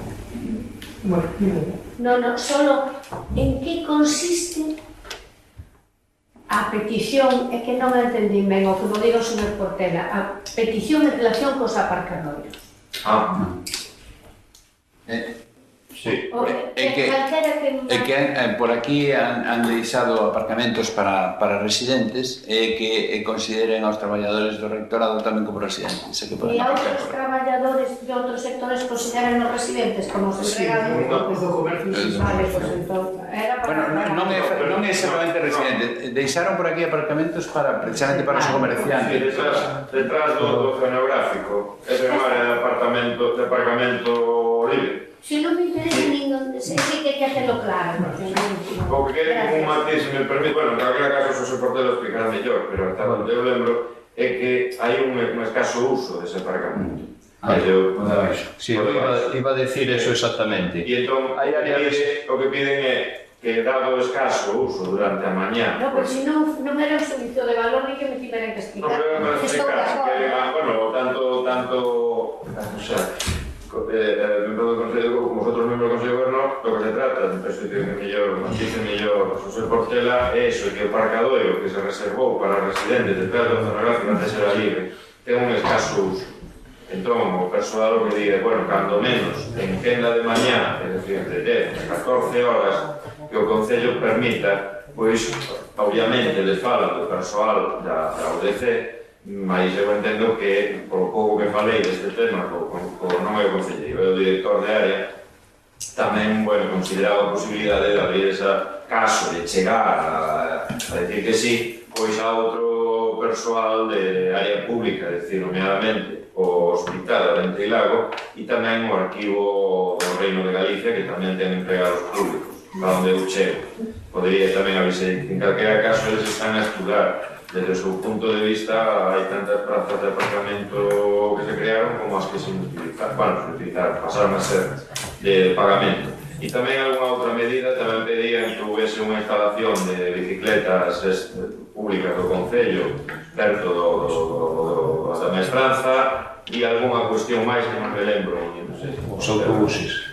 Non, solo en que consiste a petición, é que non entendí ben o que me diga o señor Portela, a petición en relación cos aparcadores. Sí, é que por aquí han deixado aparcamentos para residentes e que consideren aos traballadores do rectorado tamén como residentes. E a outros traballadores de outros sectores consideran os residentes como os empregados? Vale, pois entón... Non é exactamente residente. Deixaron por aquí aparcamentos precisamente para os comerciantes. Detrás do cenográfico, ese é unha área de aparcamento libre. Se non me interesa ningún, sei que hai que hacerlo claro. O que quere un matiz, se me permite, bueno, en calquera caso Xosé Portela explicará mellor, pero hasta onde eu lembro é que hai un escaso uso dese aparcamento. Sí, iba a decir eso exactamente. E entón, o que piden é que dado o escaso uso durante a mañá... No, pero se non era un servicio de valor ni que me tiveran que explicar. Non, pero neste caso, bueno, tanto, o sea, miembro do Consello, como vosotros miembros do Consello de Goberno, lo que se trata, penso que dice mellor Xosé Portela, é iso, que o parcadoiro que se reservou para residentes detrás do cenográfico antes era libre, ten un escaso uso. Entón, o persoal o que diga, bueno, cando menos, en quenda de mañá, é dicir, de 10 a 14 horas, que o Concello permita, pois, obviamente, le fala do persoal da UDC, mas eu entendo que, polo pouco que falei deste tema, non é o concelleiro, é o director de área, tamén, bueno, consideraba a posibilidade de abrir ese caso de chegar a decir que sí, pois a outro persoal de área pública, é dicir, nomeadamente o Hospital de Ventrilago e tamén o Arquivo do Reino de Galicia, que tamén ten empregados públicos, para onde eu chego. Podería tamén avisar, en calquera caso, eles están a estudar. Desde o seu punto de vista, hai tantas prazas de aparcamento que se crearon como as que se utilizaron, pasaron a ser de pagamento. E tamén algunha outra medida, tamén pedían que houvese unha instalación de bicicletas públicas do Concello perto da mestranza e algunha cuestión máis que non me lembro. Os autobuses.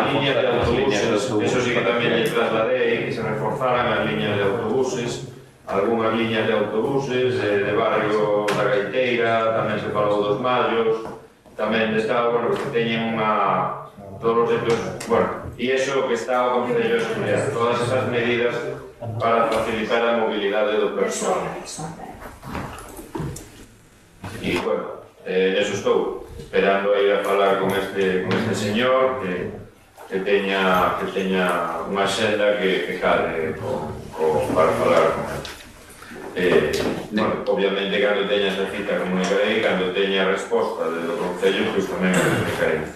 Líneas de autobuses, eso sí que tamén lle trasladei, que se reforzaran as líneas de autobuses, algunhas líneas de autobuses de barrio da Gaiteira, tamén se falou dos Mallos, tamén está, bueno, que teñen unha... todos os sitios, bueno, e iso que está o Concello de Seguridade, todas esas medidas para facilitar a mobilidade do persoal. E, bueno, eso estou esperando a ir a falar con este señor que teña unha xenda que cale para falar con él. Bueno, obviamente, cando teña esa cita comunicarei, cando teña a resposta do Concello, pois tamén a comunicarei.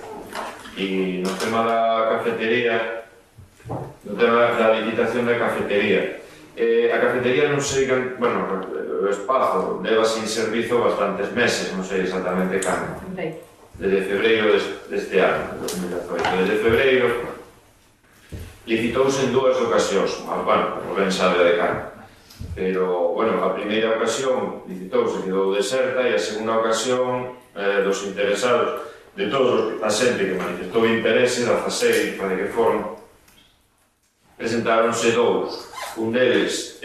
E no tema da cafetería, no tema da licitación da cafetería, a cafetería non sei, bueno, o espazo leva sin servizo bastantes meses, non sei exactamente cando. Desde febreiro deste ano, 2018. Desde febreiro licitouse en dúas ocasións, bueno, o ben sabe de cando. Pero, bueno, a primeira ocasión licitouse, quedou deserta, e a segunda ocasión dos interesados, de todos a xente que manifestou interese, 16, para que foron, presentáronse dous. Un deles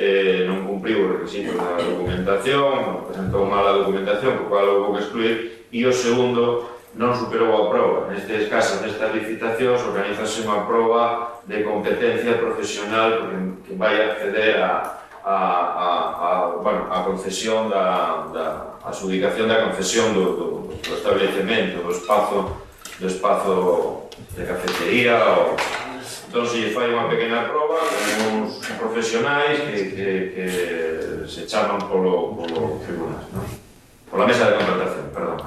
non cumpriu os requisitos da documentación, presentou mala documentación, co cual houve que excluir, e o segundo non superou a proba. Nestes casos, nestas licitacións, organizase unha proba de competencia profesional que vai acceder a concesión a adjudicación da concesión do establecemento, do espazo de cafetería. Entón, se lle fai unha pequena proba con uns profesionais que se chaman polo tribunal, pola mesa de contratación, perdón,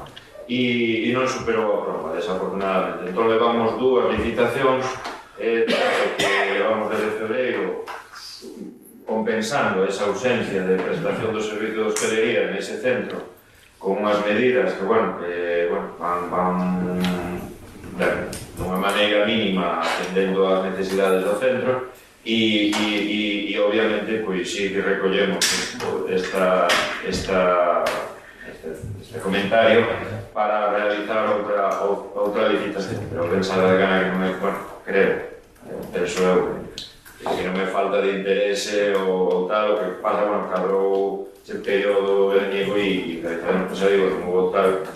e non superou a proba, desafortunadamente. Entón, levamos dúas licitacións, que levamos desde febreiro compensando esa ausencia de prestación do servicio de hostelería nese centro con unhas medidas que, van dunha maneira mínima atendendo as necesidades do centro e obviamente, pois, sí que recollemos este comentario para realizar outra licitación, pero pensar de gana que non é, bueno, penso eu, que non é falta de interese ou tal, o que pasa, bueno, cadrou ese período veraniego e realizamos, pues, digo,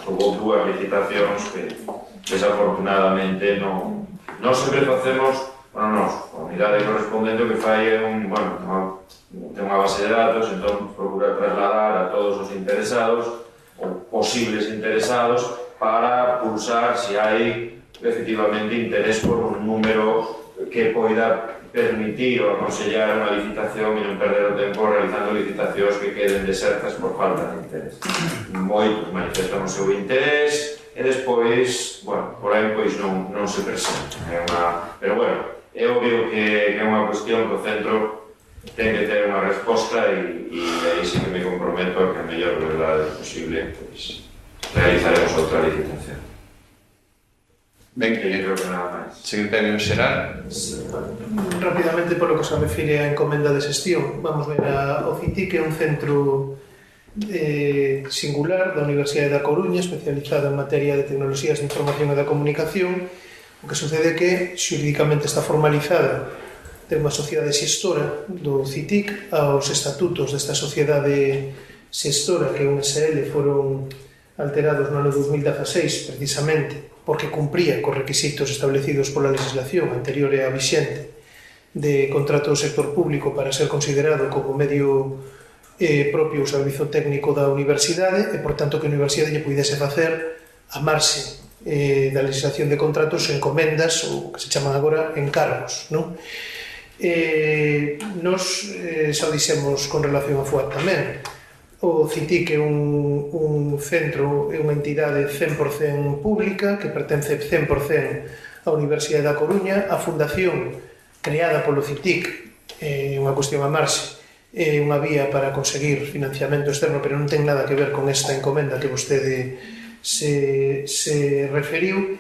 como houve dúas licitacións que desafortunadamente non sempre facemos, bueno, a unidade correspondente o que fai é ten unha base de datos, entón procura trasladar a todos os interesados ou posibles interesados para pulsar se hai efectivamente interés por un número que poida permitir ou aconsellar unha licitación e non perder o tempo realizando licitacións que queden desertas por falta de interés. Moitos manifestan o seu interés e despois, por aí non se presenta. Pero, é obvio que é unha cuestión que o centro ten que ter unha resposta e aí sí que me comprometo a que a mellor verdade posible realizaremos outra licitación. Ben, creo que nada máis. Secretario Xeral. Rápidamente, polo que se refire á encomenda de xestión, vamos ver o CITIC, que é un centro singular da Universidade da Coruña, especializado en materia de tecnoloxías de información e da comunicación. O que sucede é que xurídicamente está formalizada de unha sociedade xestora do CITIC. Aos estatutos desta sociedade xestora, que é un SL, foron alterados no ano 2016 precisamente porque cumpría cos requisitos establecidos pola legislación anterior e a vixente de contrato do sector público para ser considerado como medio propio o servizo técnico da universidade e, por tanto, que a universidade lle pudese facer a marxe da legislación de contratos encomendas ou que se chaman agora encargos, non? Nos xa dixemos con relación a FUAT tamén, o CITIC é un centro, é unha entidade 100% pública que pertence 100% á Universidade da Coruña. A fundación creada polo CITIC é unha cuestión a marxe, é unha vía para conseguir financiamento externo, pero non ten nada que ver con esta encomenda que vostede se referiu.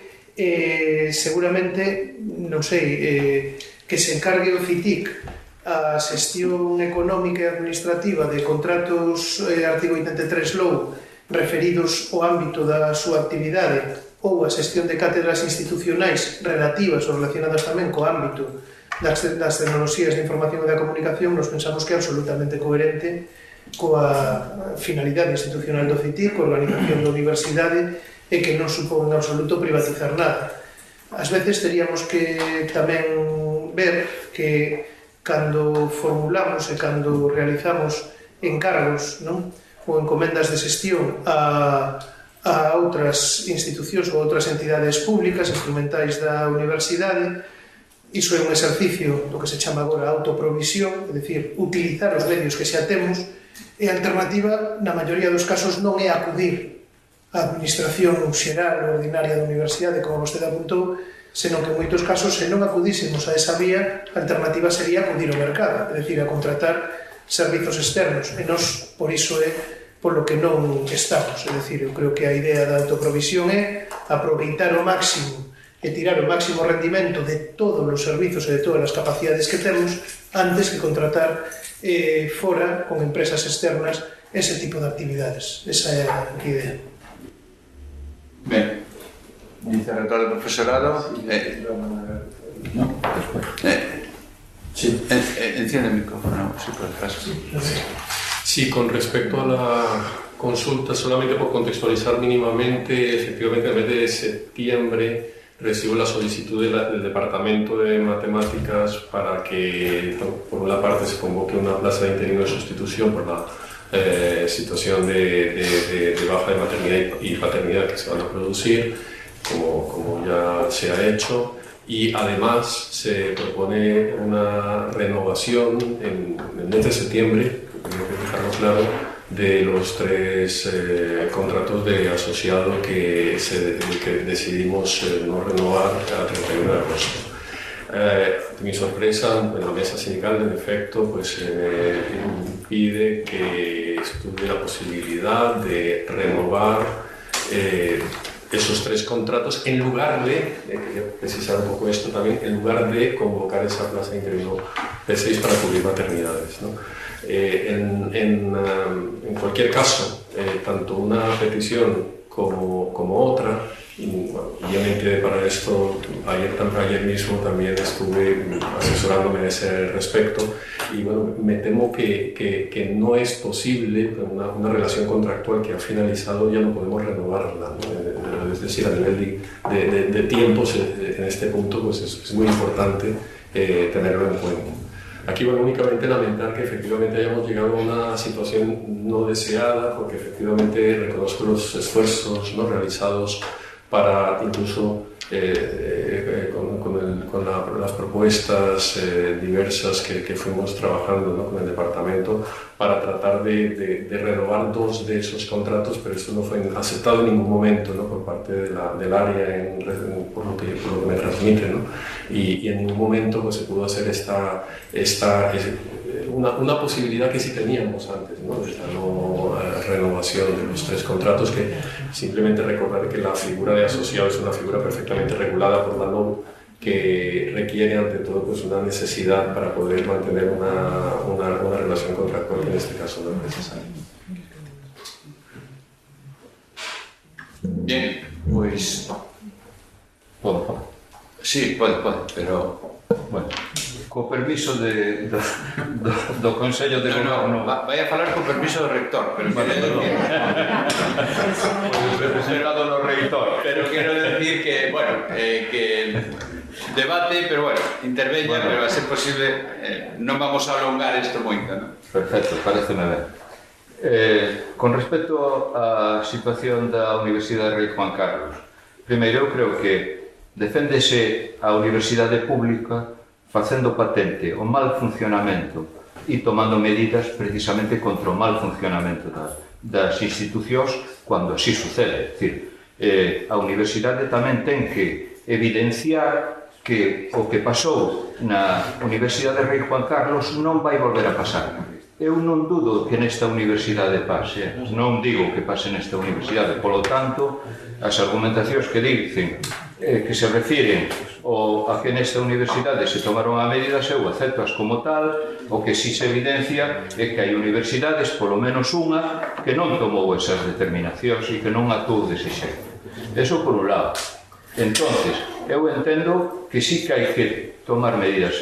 Seguramente, non sei, que se encargue o CITIC a xestión económica e administrativa de contratos artigo 83 LOU referidos ao ámbito da súa actividade ou a xestión de cátedras institucionais relativas ou relacionadas tamén co ámbito das tecnoloxías de información e da comunicación, nos pensamos que é absolutamente coherente coa finalidade institucional do CITIC, coa organización da universidade, e que non supón en absoluto privatizar nada. Ás veces teríamos que tamén ver que cando formulamos e cando realizamos encargos, non? Ou encomendas de xestión a outras institucións ou outras entidades públicas, instrumentais da universidade, iso é un exercicio do que se chama agora autoprovisión, é dicir, utilizar os medios que xa temos. E a alternativa, na maioría dos casos, non é acudir á administración xeral ou ordinaria da universidade, como vostede apuntou, senón que en moitos casos, se non acudísemos a esa vía, a alternativa sería acudir ao mercado, é dicir, a contratar servizos externos. E nós, por iso é polo que non estamos. É dicir, eu creo que a idea da autoprovisión é aproveitar o máximo e tirar o máximo rendimento de todos os servizos e de todas as capacidades que temos antes que contratar fora con empresas externas ese tipo de actividades. Esa é a idea. Ben, vicerrector do profesorado. Enciende el micrófono, si por caso. Sí, con respecto a la consulta, solamente por contextualizar mínimamente, efectivamente, en el mes de septiembre recibo la solicitud del Departamento de Matemáticas para que, por una parte, se convoque una plaza de interino de sustitución por la situación de baja de maternidad y paternidad que se van a producir, como ya se ha hecho, y además se propone una renovación en el mes de septiembre, tengo que dejarlo claro, de los 3 contratos de asociado que decidimos no renovar a 31 de agosto. Mi sorpresa, en la mesa sindical, en efecto, pues impide que estudie la posibilidad de renovar esos 3 contratos en lugar de, quería precisar un poco esto también, en lugar de convocar esa plaza de interino P6 para cubrir maternidades, ¿no? En cualquier caso, tanto una petición como otra, y obviamente para esto ayer mismo también estuve asesorándome de ese respecto, y bueno, me temo que no es posible una relación contractual que ha finalizado, ya no podemos renovarla, ¿no? Es decir, a nivel de tiempos en este punto pues es muy importante tenerlo en cuenta. Aquí, bueno, únicamente lamentar que efectivamente hayamos llegado a una situación no deseada, porque efectivamente reconozco los esfuerzos, ¿no?, realizados para incluso con las propuestas diversas que fuimos trabajando, ¿no?, con el departamento para tratar de renovar 2 de esos contratos, pero eso no fue aceptado en ningún momento, ¿no?, por parte del área, por lo que me transmite, ¿no? Y en ningún momento pues, se pudo hacer una posibilidad que sí teníamos antes, ¿no?, de esta renovación de los 3 contratos, que simplemente recordar que la figura de asociado es una figura perfectamente regulada por la LOM, que requiere ante todo pues, una necesidad para poder mantener una relación contractual que en este caso no es necesaria. Bien, pues... ¿Puedo? Sí, puede, pero... Bueno, co permiso do Consello de Goberno... Vai a falar co permiso do rector, pero... Vale, perdón. representado no reitor. Pero quero decir que, bueno, que debate, pero bueno, interveña, pero a ser posible non vamos a alongar isto moito, non? Perfecto, pareceme ben. Con respecto á situación da Universidade Rei Juan Carlos, primeiro, eu creo que deféndese a Universidade Pública facendo patente o mal funcionamento e tomando medidas precisamente contra o mal funcionamento das institucións cando así sucede. É dicir, a Universidade tamén ten que evidenciar que o que pasou na Universidade Rei Juan Carlos non vai volver a pasar. Eu non dudo que nesta universidade pase, non digo que pase nesta universidade, polo tanto, as argumentacións que dicen que se refiren a que nesta universidade se tomaron a medidas, eu aceptoas como tal. O que si se evidencia é que hai universidades, polo menos unha, que non tomou esas determinacións e que non actuou dese xeito. Eso por un lado. Entonces, eu entendo que sí que hai que tomar medidas,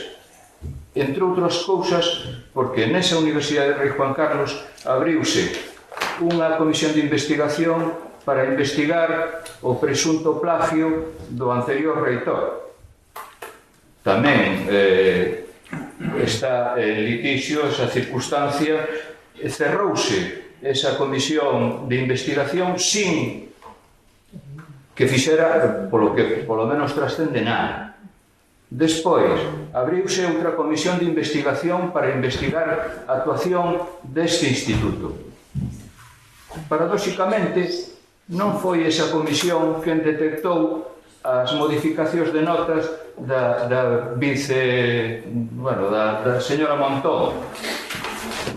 entre outras cousas, porque nesa Universidade de Rei Juan Carlos abriuse unha comisión de investigación para investigar o presunto plagio do anterior reitor. Tamén está en litixio esa circunstancia, cerrouse esa comisión de investigación sin que fixera, polo que polo menos trascende nada. Despois, abriuse outra comisión de investigación para investigar a actuación deste instituto. Paradoxicamente, non foi esa comisión quen detectou as modificacións de notas da señora Montón.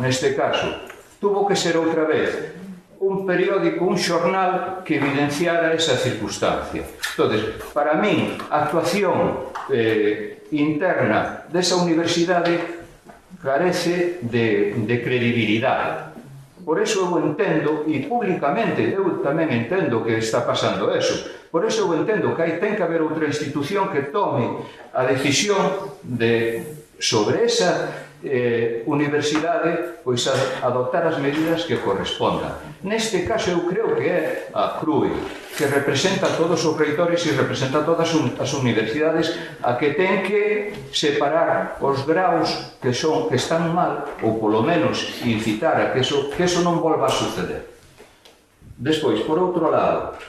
Neste caso, tuvo que ser outra vez un periódico, un xornal que evidenciara esa circunstancia. Entonces, para min, a actuación interna desa universidade carece de credibilidade. Por eso eu entendo, e públicamente eu tamén entendo que está pasando eso, por eso eu entendo que ten que haber outra institución que tome a decisión sobre esa universidade, pois adoptar as medidas que correspondan. Neste caso eu creo que é a CRUE, que representa a todos os reitores e representa a todas as universidades, a que ten que separar os graus que están mal, ou polo menos incitar a que eso non volva a suceder. Despois, por outro lado,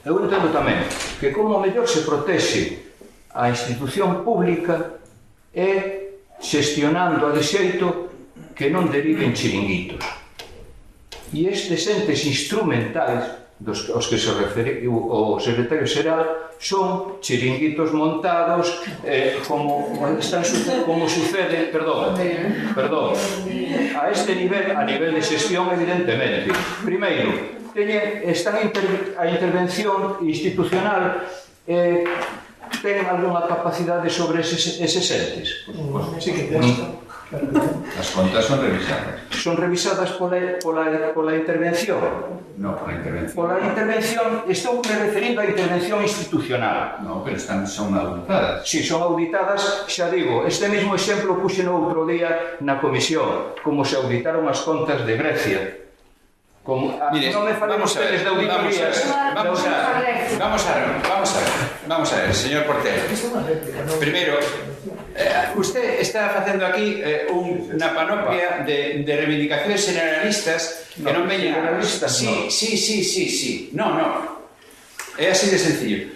eu entendo tamén que como mellor se protexe a institución pública é xestionando a de xeito que non deriven chiringuitos. E estes entes instrumentais aos que se refere o secretario xeral son chiringuitos montados como sucede, perdón, a este nivel, a nivel de xestión, evidentemente. Primeiro, está a intervención institucional ten algunha capacidade sobre eses entes? Sí que ten. As contas son revisadas. Son revisadas pola intervención? No, pola intervención. Pola intervención, estou me referindo á intervención institucional. No, pero son auditadas. Si, son auditadas, xa digo, este mesmo exemplo puxe no outro día na comisión, como se auditaron as contas de Grecia. Mire, vamos a ver, señor Portero. Primero, usted está facendo aquí unha panoplia de reivindicacións generalistas que non veñan... Sí. No. É así de sencillo.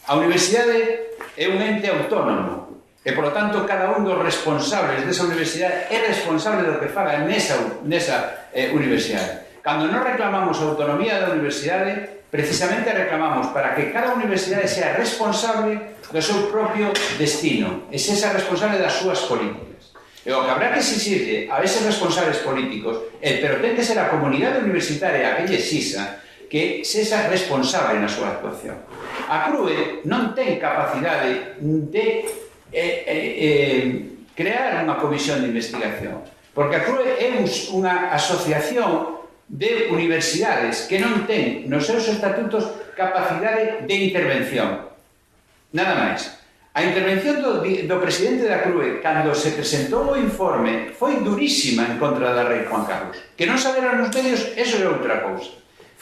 A universidade é un ente autónomo e, polo tanto, cada un dos responsables desa universidade é responsable do que faga nesa universidade. Cando non reclamamos a autonomía da universidade, precisamente reclamamos para que cada universidade sea responsable do seu propio destino, e sexa responsable das súas políticas. E o que habrá que exigirle a eses responsables políticos, pero ten que ser a comunidade universitaria a que lle exisa que sexa responsable na súa actuación. A CRUE non ten capacidade de crear unha comisión de investigación, porque a CRUE é unha asociación de universidades que non ten nos seus estatutos capacidade de intervención. Nada máis. A intervención do presidente da CRUE cando se presentou o informe foi durísima en contra da Rei Juan Carlos. Que non saberan os medios, eso é outra cousa.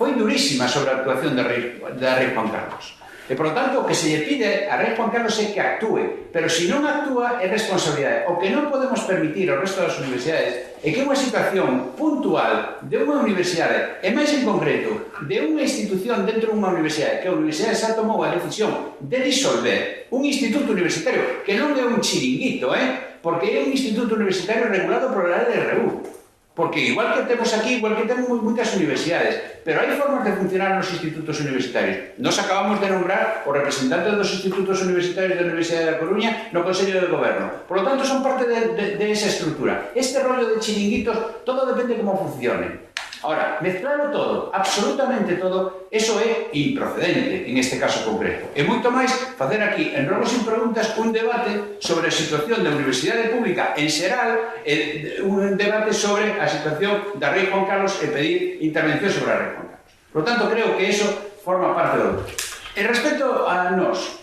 foi durísima sobre a actuación da Rei Juan Carlos. E, por lo tanto, o que se lle pide a Rei Juan Carlos é que actúe, pero se non actúa é responsabilidade. O que non podemos permitir ao resto das universidades é que unha situación puntual de unha universidade, e máis en concreto, de unha institución dentro dunha universidade, que a universidade xa tomou a decisión de disolver un instituto universitario, que non é un chiringuito, porque é un instituto universitario regulado por a LRU. Porque igual que temos aquí, igual que temos moitas universidades, pero hai formas de funcionar nos institutos universitarios. Nos acabamos de nombrar o representante dos institutos universitarios da Universidade da Coruña no Consello de Goberno. Por lo tanto, son parte de esa estrutura. Este rollo de chiringuitos, todo depende de como funcione. Ahora, mezclarlo todo, absolutamente todo, eso é improcedente en este caso concreto. E moito máis facer aquí, en Rogo Sin Preguntas, un debate sobre a situación da Universidade Pública en xeral, un debate sobre a situación da Rei Juan Carlos e pedir intervención sobre a Rei Juan Carlos. Por lo tanto, creo que eso forma parte do outro. E respecto a nós,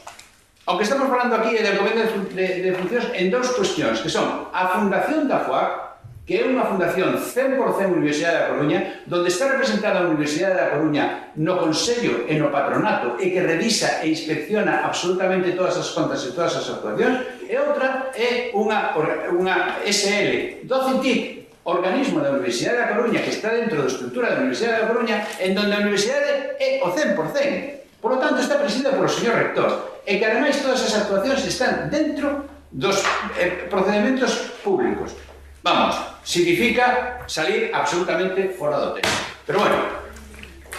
o que estamos falando aquí é del goberno de funcións en dous cuestións, que son a fundación da FUAC, que é unha fundación 100% Universidade da Coruña, onde está representada a Universidade da Coruña no Consello e no Patronato e que revisa e inspecciona absolutamente todas as contas e todas as actuacións, e outra é unha SL do CITIC, organismo da Universidade da Coruña que está dentro da estrutura da Universidade da Coruña, en donde a Universidade é o 100%. Por lo tanto, está presidida polo señor rector, e que ademais todas as actuacións están dentro dos procedementos públicos. Vamos, significa salir absolutamente fora do tema. Pero bueno,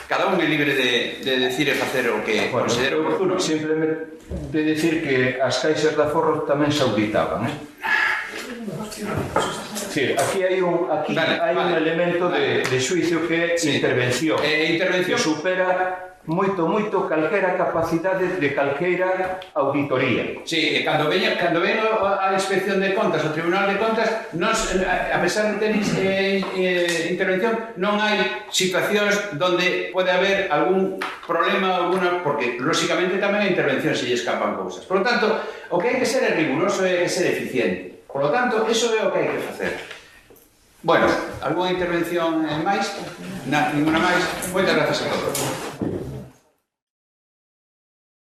cada un é libre de decir e facer o que considere oportuno. Simplemente de decir que as caixas de aforros tamén se auditaban, Sí, aquí hai un elemento de xuicio que é intervención, que supera moito calquera capacidade de calquera auditoría. Sí, e cando ven a inspección de contas, o Tribunal de Contas, a pesar de ter intervención, non hai situacións onde pode haber algún problema, porque, lóxicamente, tamén a intervención se lle escapan cousas. Por lo tanto, o que hai que ser é riguroso e hai que ser eficiente. Por lo tanto, eso é o que hai que facer. Bueno, algunha intervención máis? Ninguna máis? Moitas grazas a todos.